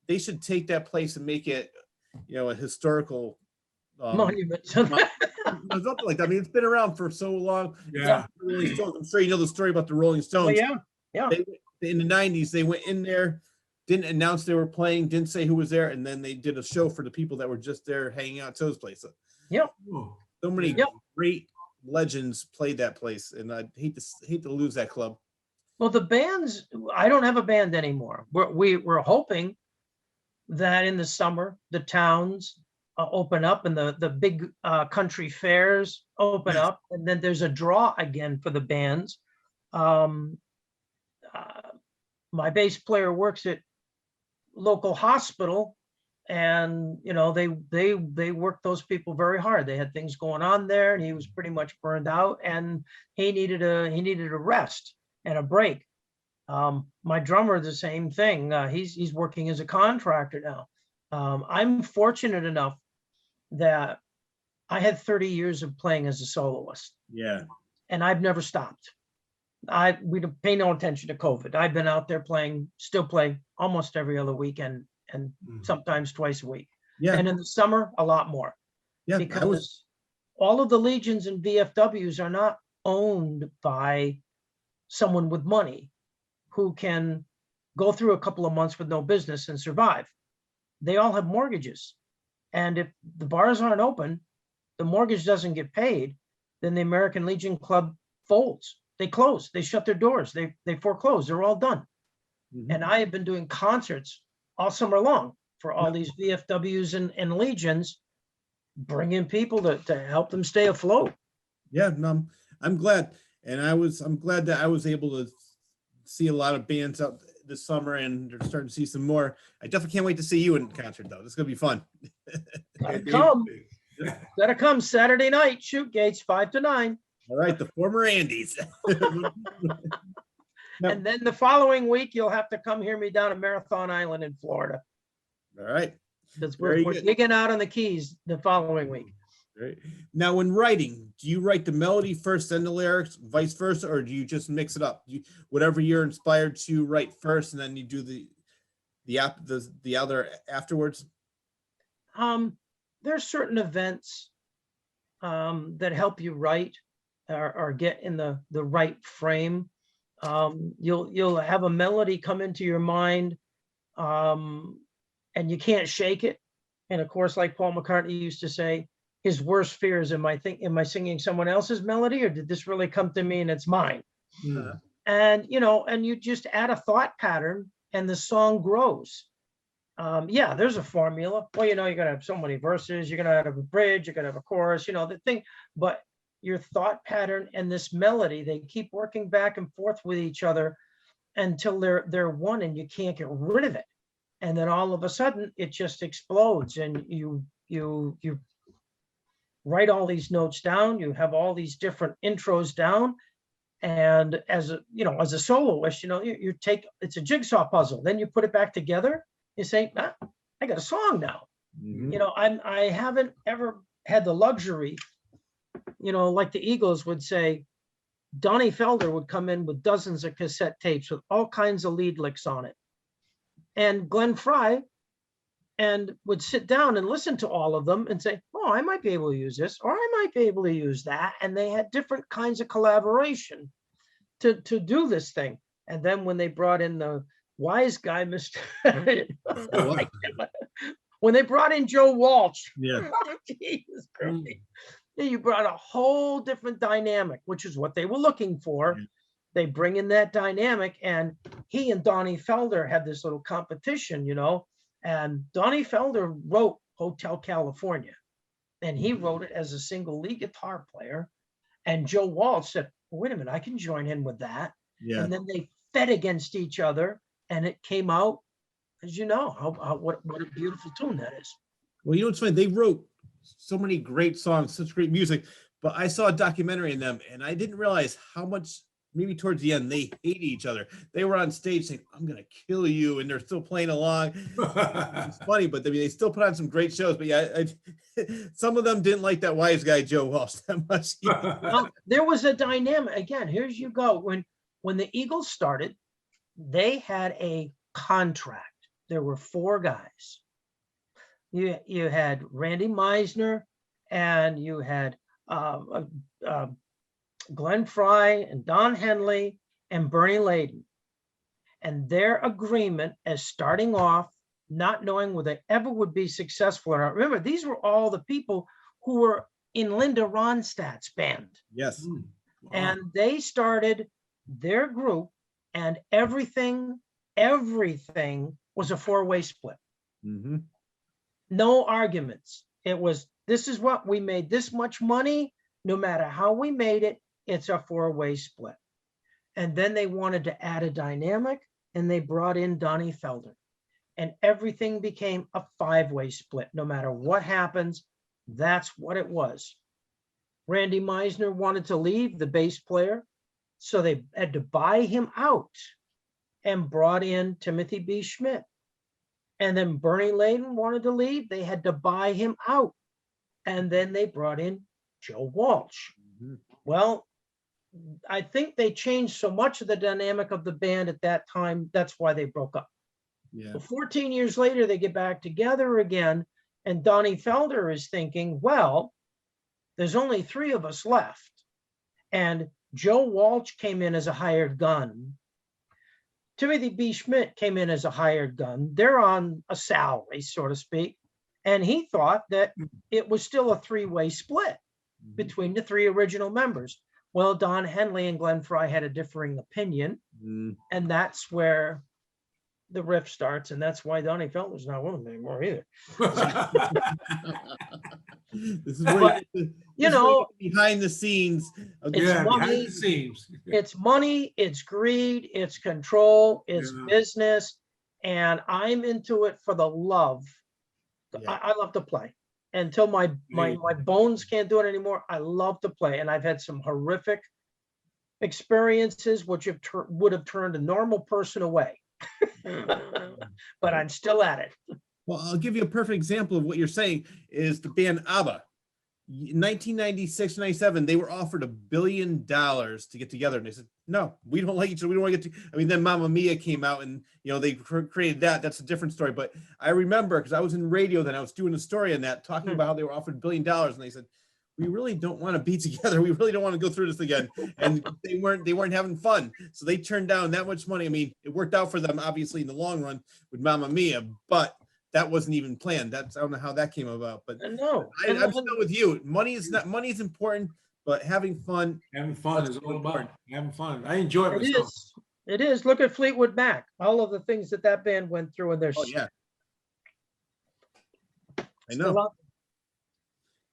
They should take that place and make it, a historical Monument. something like that. I mean, it's been around for so long. Yeah. Rolling Stones. I'm sure you know the story about the Rolling Stones. Well, yeah. In the 90s, they went in there, didn't announce they were playing, didn't say who was there, and then they did a show for the people that were just there hanging out at Toad's Place. Oh, So many great legends played that place, and I hate to lose that club. Well, the bands, I don't have a band anymore. We're hoping that in the summer, the towns open up and the big country fairs open up, and then there's a draw again for the bands. My bass player works at local hospital, and they worked those people very hard. They had things going on there, and he was pretty much burned out, and he needed a rest and a break. My drummer, the same thing. He's working as a contractor now. I'm fortunate enough that I had 30 years of playing as a soloist. Yeah. And I've never stopped. We don't pay no attention to COVID. I've been out there playing, still play almost every other weekend, and sometimes twice a week. Yeah. And in the summer, a lot more. Yeah. Because all of the Legions and VFWs are not owned by someone with money who can go through a couple of months with no business and survive. They all have mortgages. And if the bars aren't open, the mortgage doesn't get paid, then the American Legion Club folds. They close, they shut their doors, they foreclose, they're all done. And I have been doing concerts all summer long for all these VFWs and Legions, bringing people to help them stay afloat. Yeah, no, I'm glad. And I'm glad that I was able to see a lot of bands out this summer, and they're starting to see some more. I definitely can't wait to see you in concert though. This is gonna be fun. Gotta come Saturday night, Shoot Gates, 5 to 9. All right, the former Andes. And then the following week, you'll have to come hear me down at Marathon Island in Florida. All right. Because we're digging out on the Keys the following week. Right. Now, when writing, do you write the melody first, then the lyrics, vice versa, or do you just mix it up? Whatever you're inspired to write first, and then you do the other afterwards? There's certain events that help you write or get in the right frame. You'll have a melody come into your mind, and you can't shake it. And of course, like Paul McCartney used to say, his worst fear is, am I singing someone else's melody, or did this really come to me and it's mine? And you just add a thought pattern and the song grows. Yeah, there's a formula. Well, you're gonna have so many verses, you're gonna have a bridge, you're gonna have a chorus, the thing, but your thought pattern and this melody, they keep working back and forth with each other until they're one, and you can't get rid of it. And then all of a sudden it just explodes, and you write all these notes down, you have all these different intros down. And as a soloist, you take, it's a jigsaw puzzle, then you put it back together. You say, I got a song now. I haven't ever had the luxury, like the Eagles would say, Donnie Felder would come in with dozens of cassette tapes with all kinds of lead licks on it. And Glenn Frey would sit down and listen to all of them and say, oh, I might be able to use this, or I might be able to use that. And they had different kinds of collaboration to do this thing. And then when they brought in the wise guy, Mr. when they brought in Joe Walsh, Jesus Christ, you brought a whole different dynamic, which is what they were looking for. They bring in that dynamic, and he and Donnie Felder had this little competition, and Donnie Felder wrote Hotel California, and he wrote it as a single lead guitar player. And Joe Walsh said, wait a minute, I can join in with that. And then they fed against each other, and it came out, as you know, what a beautiful tune that is. Well, it's funny, they wrote so many great songs, such great music, but I saw a documentary in them, and I didn't realize how much, maybe towards the end, they hated each other. They were on stage saying, I'm going to kill you, and they're still playing along. It's funny, but they still put on some great shows. But yeah, some of them didn't like that wise guy, Joe Walsh, that much. Well, there was a dynamic. Again, here you go. When the Eagles started, they had a contract. There were 4 guys. You had Randy Meisner, and you had Glenn Frey and Don Henley and Bernie Layden. And their agreement as starting off, not knowing whether they ever would be successful or not. Remember, these were all the people who were in Linda Ronstadt's band. Yes. Wow. And they started their group, and everything was a 4-way split. No arguments. It was, this is what we made, this much money, no matter how we made it, it's a 4-way split. And then they wanted to add a dynamic, and they brought in Donnie Felder, and everything became a 5-way split. No matter what happens, that's what it was. Randy Meisner wanted to leave, the bass player, so they had to buy him out and brought in Timothy B. Schmidt. And then Bernie Layden wanted to leave, they had to buy him out. And then they brought in Joe Walsh. Well, I think they changed so much of the dynamic of the band at that time. That's why they broke up. But 14 years later, they get back together again. And Donnie Felder is thinking, well, there's only 3 of us left. And Joe Walsh came in as a hired gun. Timothy B. Schmidt came in as a hired gun. They're on a salary, so to speak. And he thought that it was still a 3-way split between the 3 original members. Well, Don Henley and Glenn Frey had a differing opinion. And that's where the riff starts. And that's why Donnie Felder's not with them anymore either. This is where behind the scenes. Behind the scenes. It's money, it's greed, it's control, it's business. And I'm into it for the love. I love to play. Until my bones can't do it anymore, I love to play. And I've had some horrific experiences which would have turned a normal person away. But I'm still at it. Well, I'll give you a perfect example of what you're saying is the band ABBA. In 1996, 97, they were offered $1 billion to get together. And they said, no, we don't like each other. We don't want to get to, I mean, then Mamma Mia came out and, they created that. That's a different story. But I remember, because I was in radio then, I was doing a story on that, talking about how they were offered $1 billion. And they said, we really don't want to be together. We really don't want to go through this again. And they weren't having fun. So they turned down that much money. I mean, it worked out for them, obviously, in the long run with Mamma Mia, but that wasn't even planned. I don't know how that came about, but No, I'm still with you. Money is important, but having fun. Having fun is all about having fun. I enjoy it myself. It is. Look at Fleetwood Mac. All of the things that band went through, and they're yeah, I know.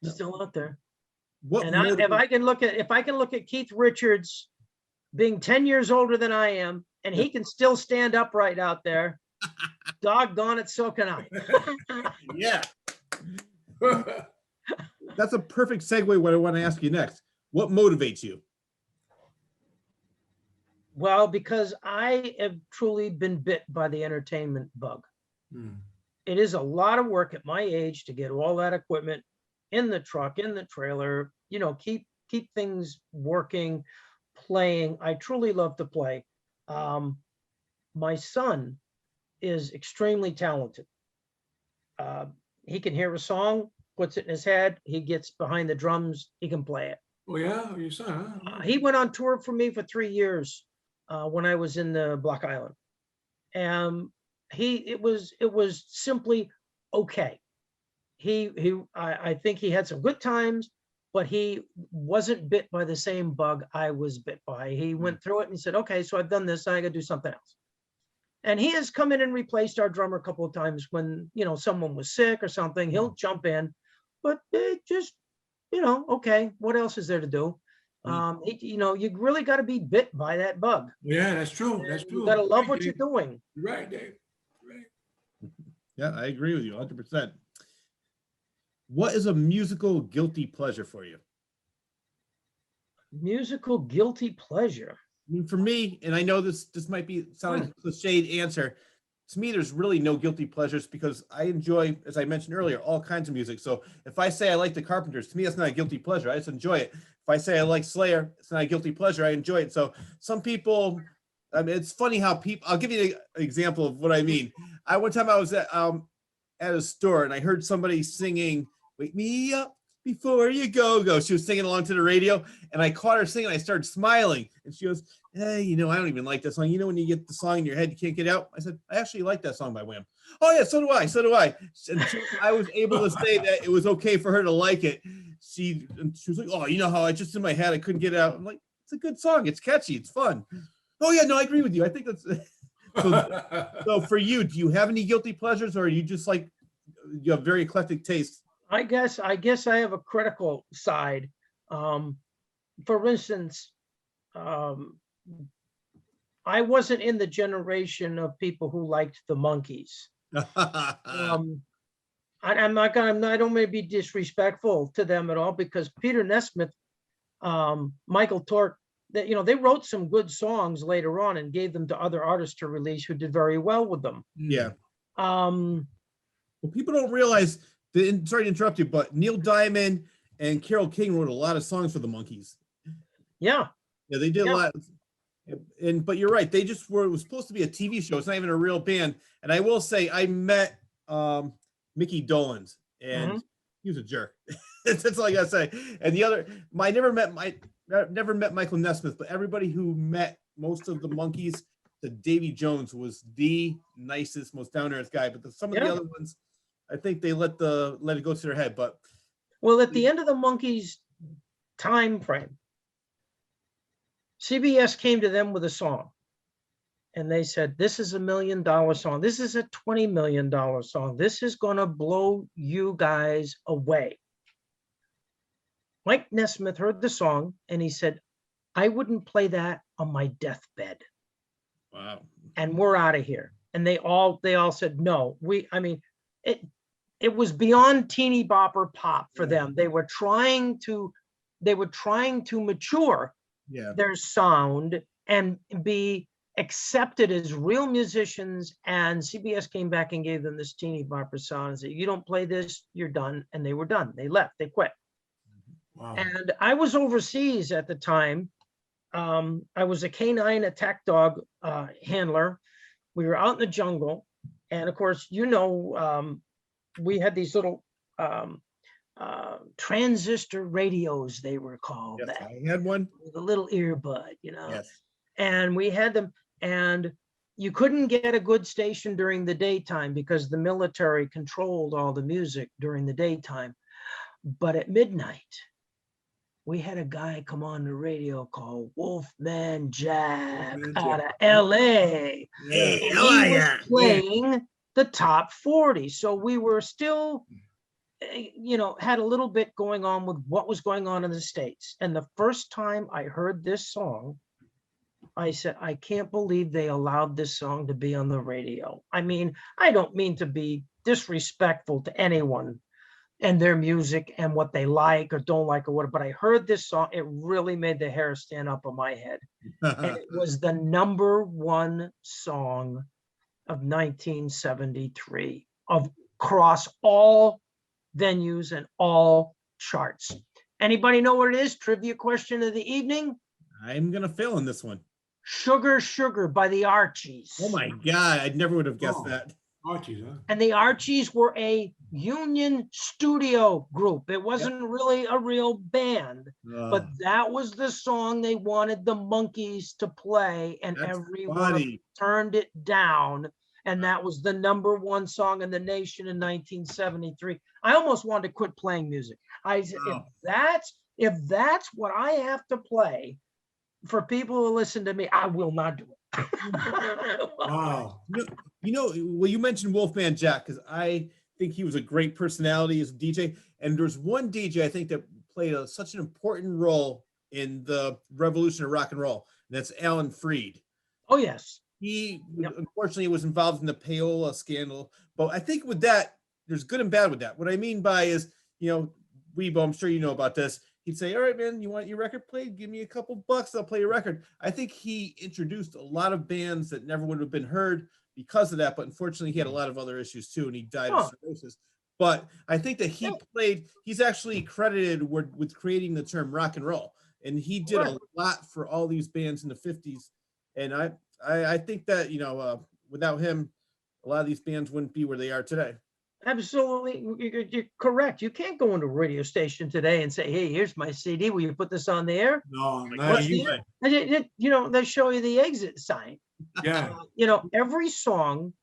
Still out there. What And if I can look at Keith Richards being 10 years older than I am, and he can still stand upright out there, doggone it, so can I. Yeah. That's a perfect segue. What I want to ask you next. What motivates you? Well, because I have truly been bit by the entertainment bug. It is a lot of work at my age to get all that equipment in the truck, in the trailer, keep things working, playing. I truly love to play. My son is extremely talented. He can hear a song, puts it in his head, he gets behind the drums, he can play it. Oh yeah, your son, huh? He went on tour for me for 3 years when I was in the Block Island. And it was simply okay. I think he had some good times, but he wasn't bit by the same bug I was bit by. He went through it and said, okay, so I've done this, I gotta do something else. And he has come in and replaced our drummer a couple of times when, someone was sick or something, he'll jump in, but it just, okay, what else is there to do? You really got to be bit by that bug. Yeah, that's true. That's true. You got to love what you're doing. You're right, Dave. Right. Yeah, I agree with you 100%. What is a musical guilty pleasure for you? Musical guilty pleasure. I mean, for me, and I know this might be sound like a cliched answer. To me, there's really no guilty pleasures because I enjoy, as I mentioned earlier, all kinds of music. So if I say I like the Carpenters, to me, that's not a guilty pleasure. I just enjoy it. If I say I like Slayer, it's not a guilty pleasure. I enjoy it. So some people, I mean, it's funny how people, I'll give you an example of what I mean. One time I was at a store and I heard somebody singing, "Wake Me Up Before You Go Go." She was singing along to the radio and I caught her singing. I started smiling and she goes, "Hey, I don't even like that song. When you get the song in your head, you can't get out." I said, "I actually like that song by Wham." "Oh yeah, so do I. So do I." And I was able to say that it was okay for her to like it. She was like, "Oh, how I just in my head, I couldn't get it out." I'm like, "It's a good song. It's catchy. It's fun." "Oh yeah, no, I agree with you. I think that's so for you, do you have any guilty pleasures or are you just like, you have very eclectic taste? I guess I have a critical side. For instance, I wasn't in the generation of people who liked the Monkees. I don't want to be disrespectful to them at all because Peter Nesmith, Michael Tork, they wrote some good songs later on and gave them to other artists to release who did very well with them. Yeah. Well, people don't realize, sorry to interrupt you, but Neil Diamond and Carole King wrote a lot of songs for the Monkees. Yeah. Yeah, they did a lot. But you're right. It was supposed to be a TV show. It's not even a real band. And I will say, I met Mickey Dolenz, and he was a jerk. That's all I gotta say. And I never met Michael Nesmith, but everybody who met most of the Monkees, Davy Jones was the nicest, most down to earth guy. But some of the other ones, I think they let it go to their head. But at the end of the Monkees time frame, CBS came to them with a song and they said, "This is $1 million song. This is a $20 million song. This is going to blow you guys away." Mike Nesmith heard the song and he said, "I wouldn't play that on my deathbed." Wow. And we're out of here. And they all said, no, it was beyond teeny bopper pop for them. They were trying to mature their sound and be accepted as real musicians. And CBS came back and gave them this teeny bopper sound and said, "You don't play this, you're done." And they were done. They left, they quit. Wow. And I was overseas at the time. I was a canine attack dog handler. We were out in the jungle. And of course, we had these little transistor radios, they were called. Yes, I had one. The little earbud, Yes. and we had them, and you couldn't get a good station during the daytime because the military controlled all the music during the daytime. But at midnight, we had a guy come on the radio called Wolfman Jack out of LA. Hey, And how he are was ya? playing the top 40. So we were still, had a little bit going on with what was going on in the States. And the first time I heard this song, I said, I can't believe they allowed this song to be on the radio. I mean, I don't mean to be disrespectful to anyone and their music and what they like or don't like or what, but I heard this song, it really made the hair stand up on my head. And it was the #1 song of 1973 across all venues and all charts. Anybody know what it is? Trivia question of the evening. I'm gonna fail in this one. Sugar, Sugar by the Archies. Oh my God, I never would have guessed that. Archies, huh? And the Archies were a union studio group. It wasn't really a real band, but that was the song they wanted the Monkees to play, and That's everyone funny. turned it down. And that was the #1 song in the nation in 1973. I almost wanted to quit playing music. I said, if that's what I have to play for people who listen to me, I will not do it. Wow. Well, you mentioned Wolfman Jack because I think he was a great personality as a DJ. And there's one DJ I think that played such an important role in the revolution of rock and roll, and that's Alan Freed. Oh, yes. He unfortunately was involved in the payola scandal, but I think with that, there's good and bad with that. What I mean by is, Wibo, I'm sure you know about this. He'd say, all right, man, you want your record played? Give me a couple bucks, I'll play your record. I think he introduced a lot of bands that never would have been heard because of that, but unfortunately he had a lot of other issues too, and he died of cirrhosis. But I think that he's actually credited with creating the term rock and roll, and he did a lot for all these bands in the 50s. And I think that, without him, a lot of these bands wouldn't be where they are today. Absolutely. You're correct. You can't go into a radio station today and say, hey, here's my CD. Will you put this on the air? No, they show you the exit sign. Yeah. Every song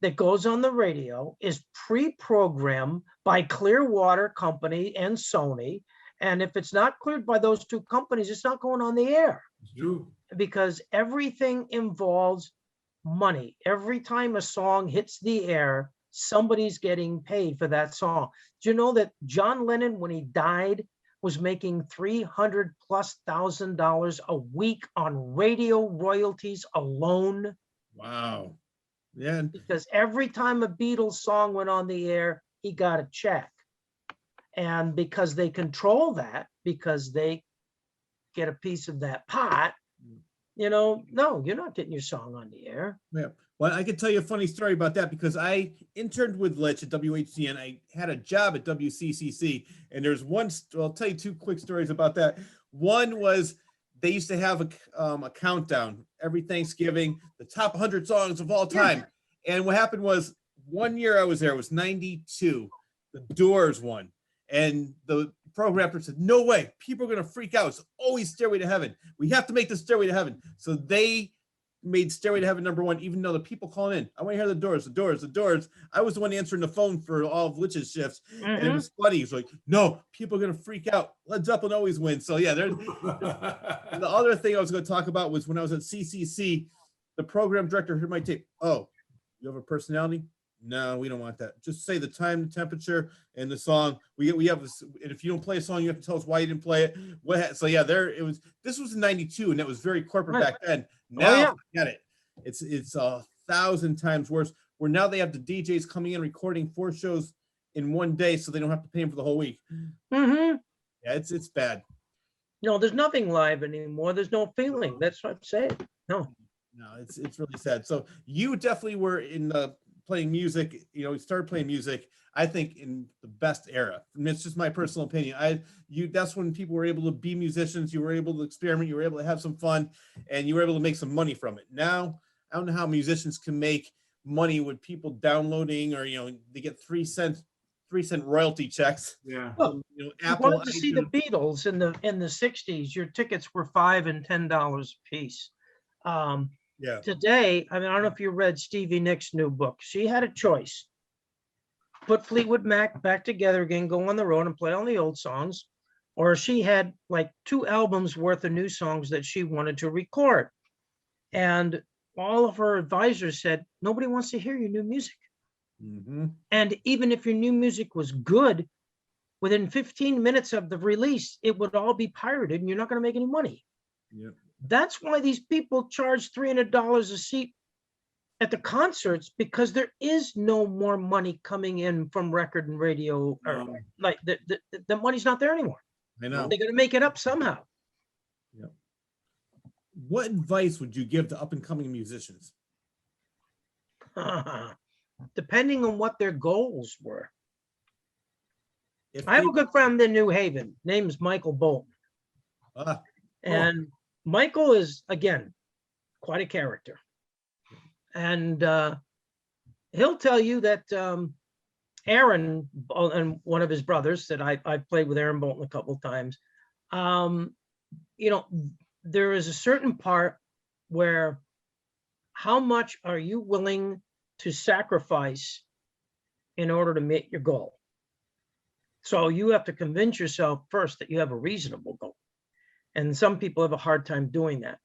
that goes on the radio is pre-programmed by Clearwater Company and Sony. And if it's not cleared by those two companies, it's not going on the air. It's true. Because everything involves money. Every time a song hits the air, somebody's getting paid for that song. Do you know that John Lennon, when he died, was making $300,000+ a week on radio royalties alone? Wow. Yeah. Because every time a Beatles song went on the air, he got a check. And because they control that, because they get a piece of that pot, no, you're not getting your song on the air. Yeah. Well, I can tell you a funny story about that because I interned with Litch at WHCN. I had a job at WCCC, and there's one. I'll tell you two quick stories about that. One was they used to have a countdown every Thanksgiving, the top 100 songs of all time. Yeah. And what happened was one year I was there, it was 92. The Doors won. And the programmer said, no way, people are going to freak out. It's always Stairway to Heaven. We have to make the Stairway to Heaven. So they made Stairway to Heaven #1, even though the people calling in, I want to hear the Doors, the Doors, the Doors. I was the one answering the phone for all of Litch's shifts. And it was funny. He's like, no, people are going to freak out. Led Zeppelin always wins. So yeah, there's the other thing I was going to talk about was when I was at CCC, the program director heard my tape. Oh, you have a personality? No, we don't want that. Just say the time, the temperature, and the song. We have this, and if you don't play a song, you have to tell us why you didn't play it. So yeah, this was in 92, and that was very corporate back then. Now forget it. It's 1,000 times worse. Where now they have the DJs coming in recording 4 shows in one day, so they don't have to pay them for the whole week. Yeah, it's bad. No, there's nothing live anymore. There's no feeling. That's what I'm saying. No, it's really sad. So you definitely were in the playing music, he started playing music, I think, in the best era. And it's just my personal opinion. That's when people were able to be musicians. You were able to experiment. You were able to have some fun, and you were able to make some money from it. Now, I don't know how musicians can make money with people downloading, or they get 3 cent royalty checks. Yeah. Well, you Apple. wanted to see the Beatles in the 60s, your tickets were $5 and $10 a piece. Yeah. Today, I don't know if you read Stevie Nicks' new book. She had a choice: put Fleetwood Mac back together again, go on the road and play all the old songs, or she had like 2 albums worth of new songs that she wanted to record. And all of her advisors said, nobody wants to hear your new music. Mm-hmm. And even if your new music was good, within 15 minutes of the release, it would all be pirated and you're not going to make any money. Yep. That's why these people charge $300 a seat at the concerts, because there is no more money coming in from record and radio. No. Like the money's not there anymore. I know. They're going to make it up somehow. Yep. What advice would you give to up and coming musicians? Depending on what their goals were. If I have they- a good friend in New Haven. Name is Michael Bolton. Ah, And Michael is, again, quite a character. And he'll tell you that Aaron and one of his brothers, that I've played with Aaron Bolton a couple of times, there is a certain part where how much are you willing to sacrifice in order to meet your goal? So you have to convince yourself first that you have a reasonable goal. And some people have a hard time doing that.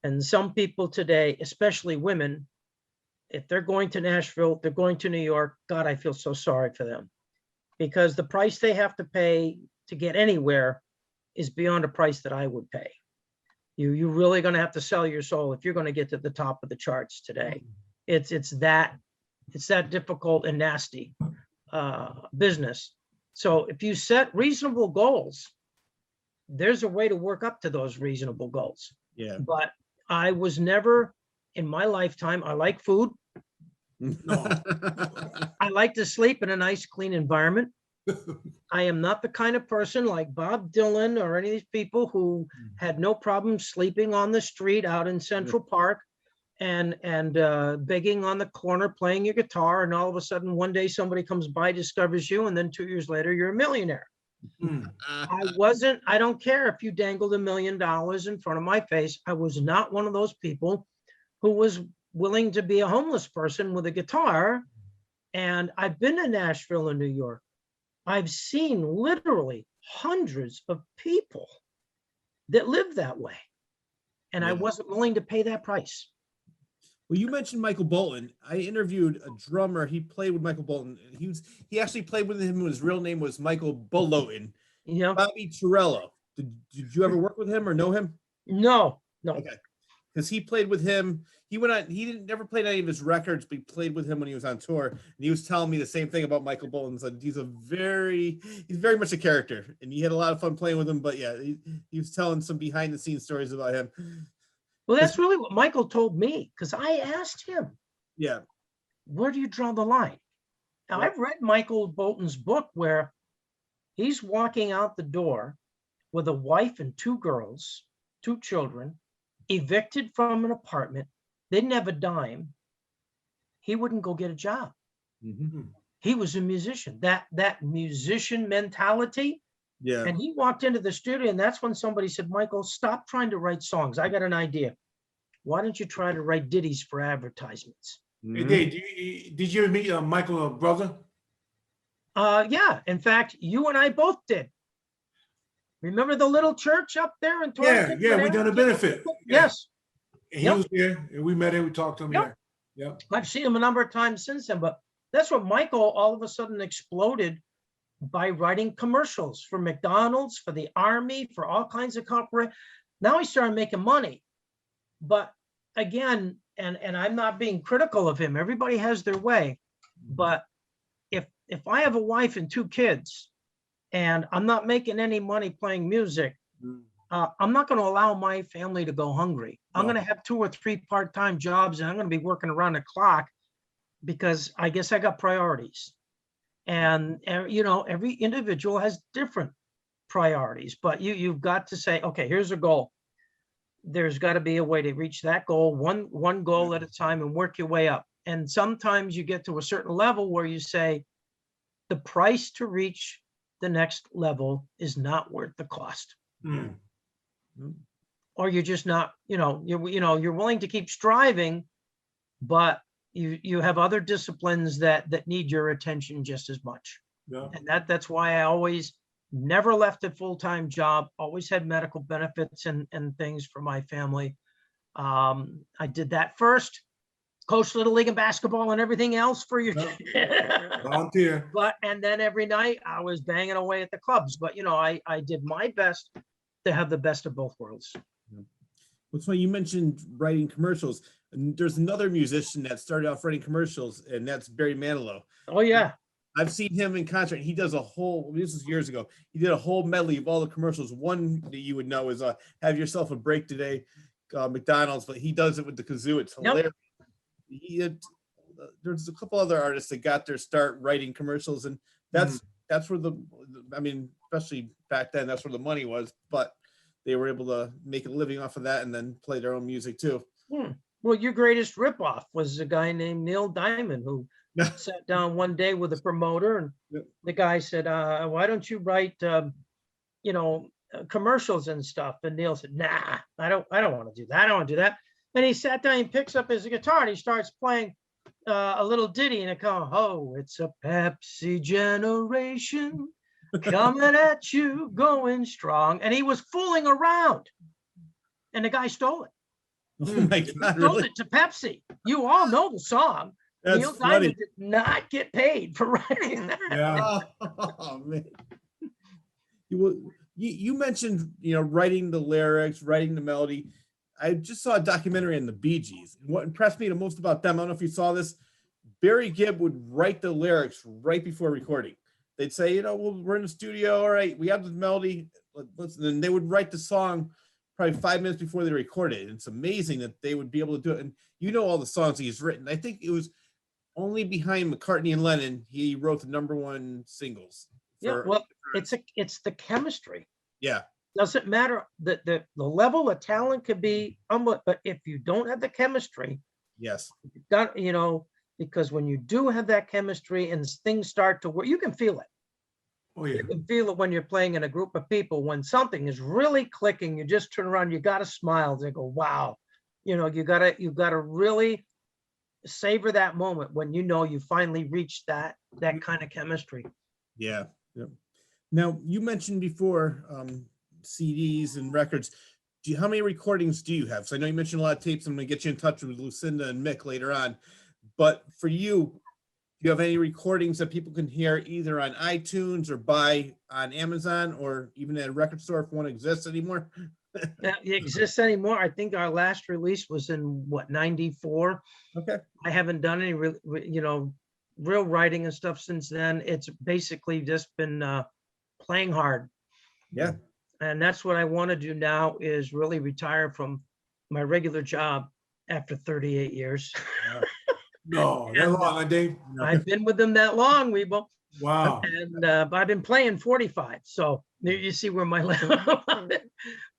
And some people today, especially women, if they're going to Nashville, they're going to New York, God, I feel so sorry for them, because the price they have to pay to get anywhere is beyond a price that I would pay. You're really going to have to sell your soul if you're going to get to the top of the charts today. It's that difficult and nasty business. So if you set reasonable goals, there's a way to work up to those reasonable goals. yeah. But I was never, in my lifetime, I like food. No. I like to sleep in a nice, clean environment. I am not the kind of person like Bob Dylan or any of these people who had no problem sleeping on the street out in Central Park and begging on the corner, playing your guitar, and all of a sudden one day somebody comes by, discovers you, and then 2 years later you're a millionaire. I don't care if you dangled $1 million in front of my face. I was not one of those people who was willing to be a homeless person with a guitar. And I've been to Nashville and New York. I've seen literally hundreds of people that live that way. And I Yeah. wasn't willing to pay that price. Well, you mentioned Michael Bolton. I interviewed a drummer. He played with Michael Bolton. He actually played with him. His real name was Michael Bolton. You know, Bobby Torello. Did you ever work with him or know him? no. Okay. Because he played with him. He went on, he didn't never played any of his records, but he played with him when he was on tour. And he was telling me the same thing about Michael Bolton. So he's very much a character. And he had a lot of fun playing with him. But yeah, he was telling some behind the scenes stories about him. Well, that's really what Michael told me, because I asked him, Yeah. where do you draw the line? Now, Right. I've read Michael Bolton's book where he's walking out the door with a wife and 2 girls, 2 children, evicted from an apartment. They didn't have a dime. He wouldn't go get a job. Mm-hmm. He was a musician, that musician mentality. Yeah. And he walked into the studio, and that's when somebody said, Michael, stop trying to write songs. I got an idea. Why don't you try to write ditties for advertisements? Hey, Dave, did you ever meet Michael's brother? Yeah, in fact, you and I both did. Remember the little church up there in Yeah, Torrington? yeah, we done a benefit. Yes, And he Yep. was there, and we met him, we talked to him. Yep. Yeah. Yep. I've seen him a number of times since then, but that's what Michael all of a sudden exploded by writing commercials for McDonald's, for the Army, for all kinds of corporate. Now he started making money. But again, and I'm not being critical of him, everybody has their way. But if I have a wife and 2 kids and I'm not making any money playing music, I'm not going to allow my family to go hungry. I'm No. going to have 2 or 3 part-time jobs, and I'm going to be working around the clock. because I guess I got priorities. And, you know, every individual has different priorities, but you've got to say, okay, here's a goal. There's got to be a way to reach that goal, one goal at a time, and work your way up. And sometimes you get to a certain level where you say, the price to reach the next level is not worth the cost. Mm. Or you're just not, you're willing to keep striving, but you have other disciplines that need your attention just as much. Yeah. And that's why I always never left a full-time job, always had medical benefits and things for my family. I did that first, coached Little League and basketball and everything else for you. Volunteer. And then every night I was banging away at the clubs. But, you know, I did my best to have the best of both worlds. That's why you mentioned writing commercials. And there's another musician that started off writing commercials, and that's Barry Manilow. Oh, yeah. I've seen him in concert. He does a whole, this was years ago, he did a whole medley of all the commercials. One that you would know is Have Yourself a Break Today, McDonald's, but he does it with the kazoo. It's hilarious. Yep. There's a couple other artists that got their start writing commercials, and that's where especially back then, that's where the money was, but they were able to make a living off of that and then play their own music too. Well, your greatest ripoff was a guy named Neil Diamond, who sat down one day with a promoter, and the guy said, why don't you write, commercials and stuff? And Neil said, nah, I don't want to do that. I don't want to do that. And he sat down, he picks up his guitar and he starts playing a little ditty, and it goes, oh, it's a Pepsi generation coming at you, going strong. And he was fooling around, and the guy stole it. Oh my God, Sold really? it to Pepsi. You all know the song. That's Neil funny. Diamond did not get paid for writing that. Yeah. Oh man. You mentioned, writing the lyrics, writing the melody. I just saw a documentary on the Bee Gees. What impressed me the most about them, I don't know if you saw this, Barry Gibb would write the lyrics right before recording. They'd say, we're in the studio, all right, we have the melody, listen, and they would write the song probably 5 minutes before they recorded it. It's amazing that they would be able to do it. And all the songs he's written. I think it was only behind McCartney and Lennon, he wrote the #1 singles. Yeah, well, it's the chemistry. Yeah. Doesn't matter. The level of talent could be, but if you don't have the chemistry, Yes. because when you do have that chemistry and things start to work, you can feel it. Oh yeah. You can feel it when you're playing in a group of people. When something is really clicking, you just turn around, you got to smile and go, wow. You got to really savor that moment when you finally reached that kind of chemistry. Yeah. Yep. Now, you mentioned before CDs and records. How many recordings do you have? So I know you mentioned a lot of tapes. I'm going to get you in touch with Lucinda and Mick later on. But for you, do you have any recordings that people can hear either on iTunes or buy on Amazon or even at a record store if one exists anymore? It exists anymore. I think our last release was in 94. Okay. I haven't done any real writing and stuff since then. It's basically just been playing hard. Yeah. And that's what I want to do now, is really retire from my regular job after 38 years. No, that long, Dave. I've been with them that long, Wibo. Wow. And but I've been playing 45. So there you see where my level.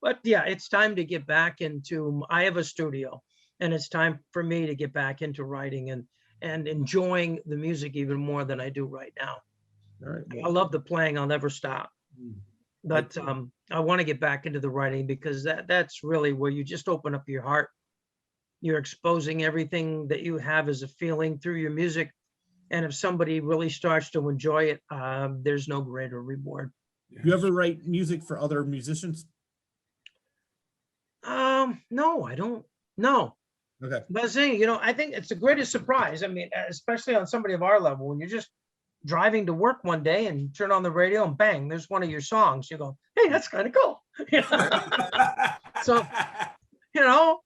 But yeah, it's time to get back into, I have a studio, and it's time for me to get back into writing and enjoying the music even more than I do right now. All right. I love the playing. I'll never stop. But I want to get back into the writing, because that's really where you just open up your heart. You're exposing everything that you have as a feeling through your music. And if somebody really starts to enjoy it, there's no greater reward. You ever write music for other musicians? No, I don't. No. Okay. But saying, I think it's the greatest surprise. I mean, especially on somebody of our level, when you're just driving to work one day and you turn on the radio and bang, there's one of your songs. You go, hey, that's kind of cool. So,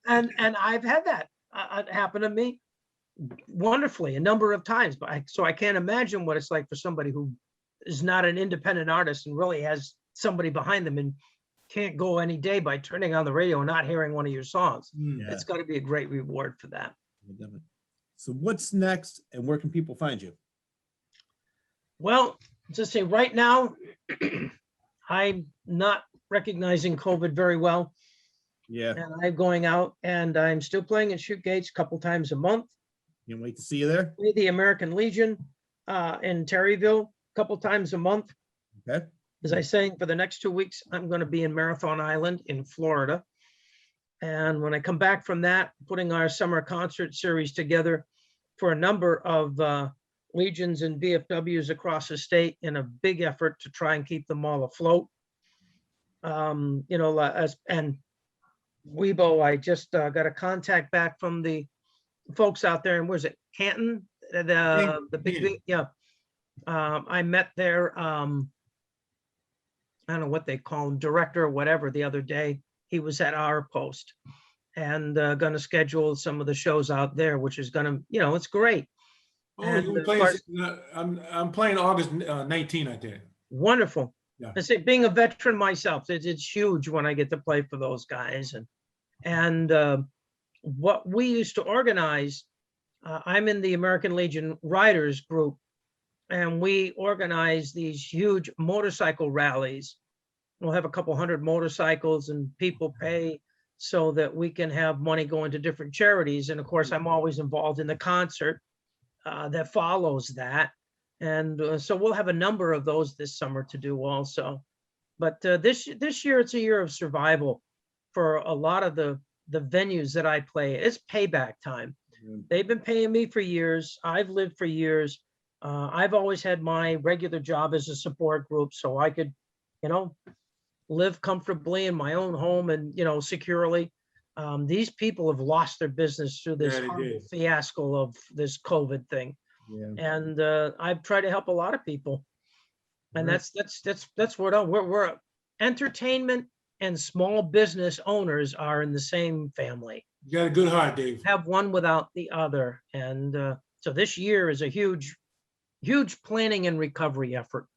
and I've had that happen to me wonderfully a number of times. But so I can't imagine what it's like for somebody who is not an independent artist and really has somebody behind them and can't go any day by turning on the radio and not hearing one of your songs. Yeah. It's got to be a great reward for that. So what's next and where can people find you? Well, just say right now, I'm not recognizing COVID very well. Yeah, And I'm going out and I'm still playing at Shoot Gates a couple times a month. can't wait to see you there. Play the American Legion in Terryville a couple times a month. Okay. As I saying, for the next 2 weeks, I'm going to be in Marathon Island in Florida. And when I come back from that, putting our summer concert series together for a number of legions and VFWs across the state in a big effort to try and keep them all afloat. And Wibo, I just got a contact back from the folks out there, and where's it, Canton? The big, yeah. I met their, I don't know what they call him, director or whatever, the other day. He was at our post and going to schedule some of the shows out there, which is going to, it's great. Oh, And, you're playing, I'm playing August 19, I think. Wonderful. Yeah. I say, being a veteran myself, it's huge when I get to play for those guys. And what we used to organize, I'm in the American Legion Riders group, and we organize these huge motorcycle rallies. We'll have a couple hundred motorcycles and people pay so that we can have money going to different charities. And of course, I'm always involved in the concert that follows that. And so we'll have a number of those this summer to do also. But this year, it's a year of survival for a lot of the venues that I play. It's payback time. They've been paying me for years. I've lived for years. I've always had my regular job as a support group, so I could, live comfortably in my own home and, securely. These people have lost their business through this horrible fiasco of this COVID thing. Yeah. And I've tried to help a lot of people. And that's what we're entertainment and small business owners are in the same family. You got a good heart, Dave. Have one without the other. And so this year is a huge planning and recovery effort.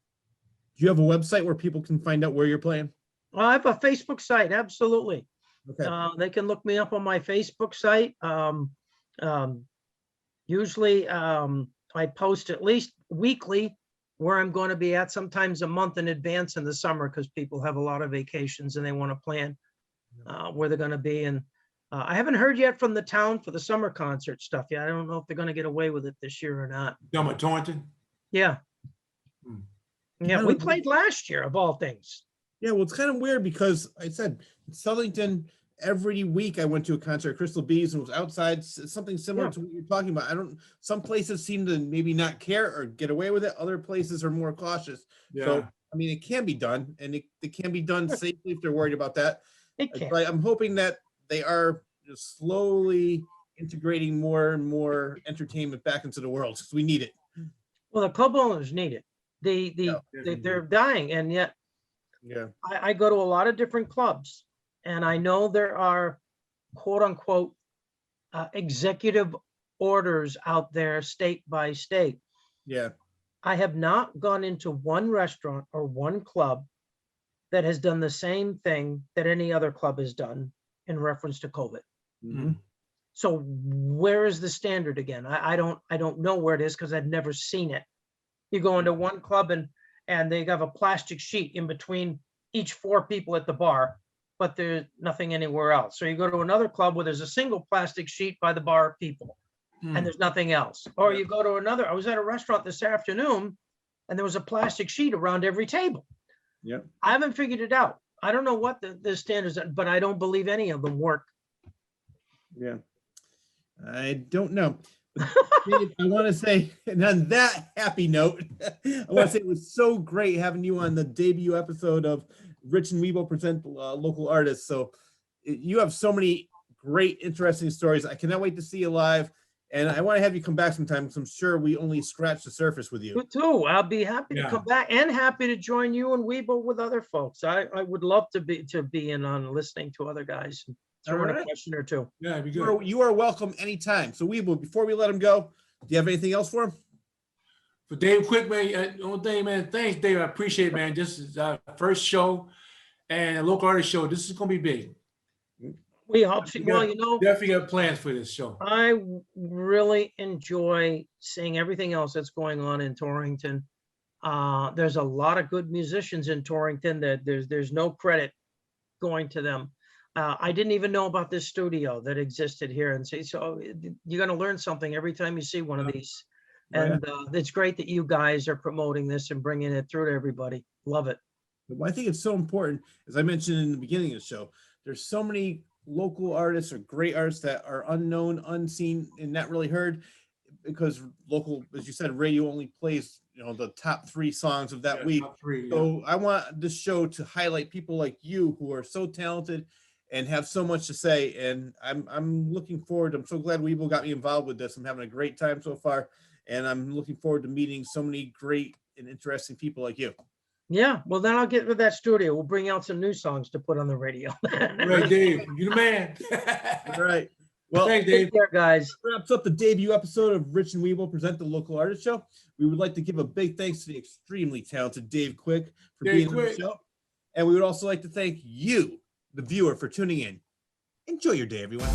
Do you have a website where people can find out where you're playing? I have a Facebook site, absolutely. Okay. They can look me up on my Facebook site. Usually I post at least weekly where I'm going to be at, sometimes a month in advance in the summer, because people have a lot of vacations and they want to plan where they're going to be. And I haven't heard yet from the town for the summer concert stuff yet. I don't know if they're going to get away with it this year or not. Done with Taunton? Yeah. Hmm. Yeah, we played last year, of all things. Yeah, well, it's kind of weird because I said in Southington, every week I went to a concert at Crystal Bees and was outside, something similar to what you're talking about. Some places seem to maybe not care or get away with it. Other places are more cautious. Yeah. So, I mean, it can be done, and it can be done safely if they're worried about that. It can. But I'm hoping that they are just slowly integrating more and more entertainment back into the world, because we need it. Well, the club owners need it. They're dying, and yet Yeah. I go to a lot of different clubs, and I know there are quote unquote executive orders out there state by state. Yeah. I have not gone into one restaurant or one club that has done the same thing that any other club has done in reference to COVID. Mhm. So where is the standard again? I don't know where it is, because I've never seen it. You go into one club and they have a plastic sheet in between each 4 people at the bar, but there's nothing anywhere else. So you go to another club where there's a single plastic sheet by the bar people and there's nothing else. Or you go to another, I was at a restaurant this afternoon and there was a plastic sheet around every table. Yep. I haven't figured it out. I don't know what the standards are, but I don't believe any of them work. Yeah. I don't know. Dave, I want to say, and on that happy note, I want to say it was so great having you on the debut episode of Rich and Wibo Present Local Artists. So you have so many great, interesting stories. I cannot wait to see you live. And I want to have you come back sometime, because I'm sure we only scratched the surface with you. You too. I'll be happy to come back, and happy to join you and Wibo with other folks. I would love to be in on listening to other guys. Throw in a question or two. Yeah, it'd be good. You are welcome anytime. So Wibo, before we let him go, do you have anything else for him? For Dave, quick, man, one thing, man, thanks, Dave. I appreciate it, man. This is our first show and a local artist show. This is going to be big. We hope, well, you know, Definitely got plans for this show. I really enjoy seeing everything else that's going on in Torrington. There's a lot of good musicians in Torrington that there's no credit going to them. I didn't even know about this studio that existed here, and so you're going to learn something every time you see one of these. And it's great that you guys are promoting this and bringing it through to everybody. Love it. Well, I think it's so important, as I mentioned in the beginning of the show, there's so many local artists or great artists that are unknown, unseen, and not really heard, because local, as you said, radio only plays, you know, the top 3 songs of that week. Top 3, So I want this show to highlight people like you who are so talented and have so much to say. And I'm looking forward. I'm so glad Wibo got me involved with this. I'm having a great time so far, and I'm looking forward to meeting so many great and interesting people like you. Yeah, well, then I'll get with that studio. We'll bring out some new songs to put on the radio. Right, Dave, you the man. All right. Well, thanks, Dave. Take care, guys. Wraps up the debut episode of Rich and Wibo present the Local Artist Show. We would like to give a big thanks to the extremely talented Dave Quick for being on the show. And we would also like to thank you, the viewer, for tuning in. Enjoy your day, everyone.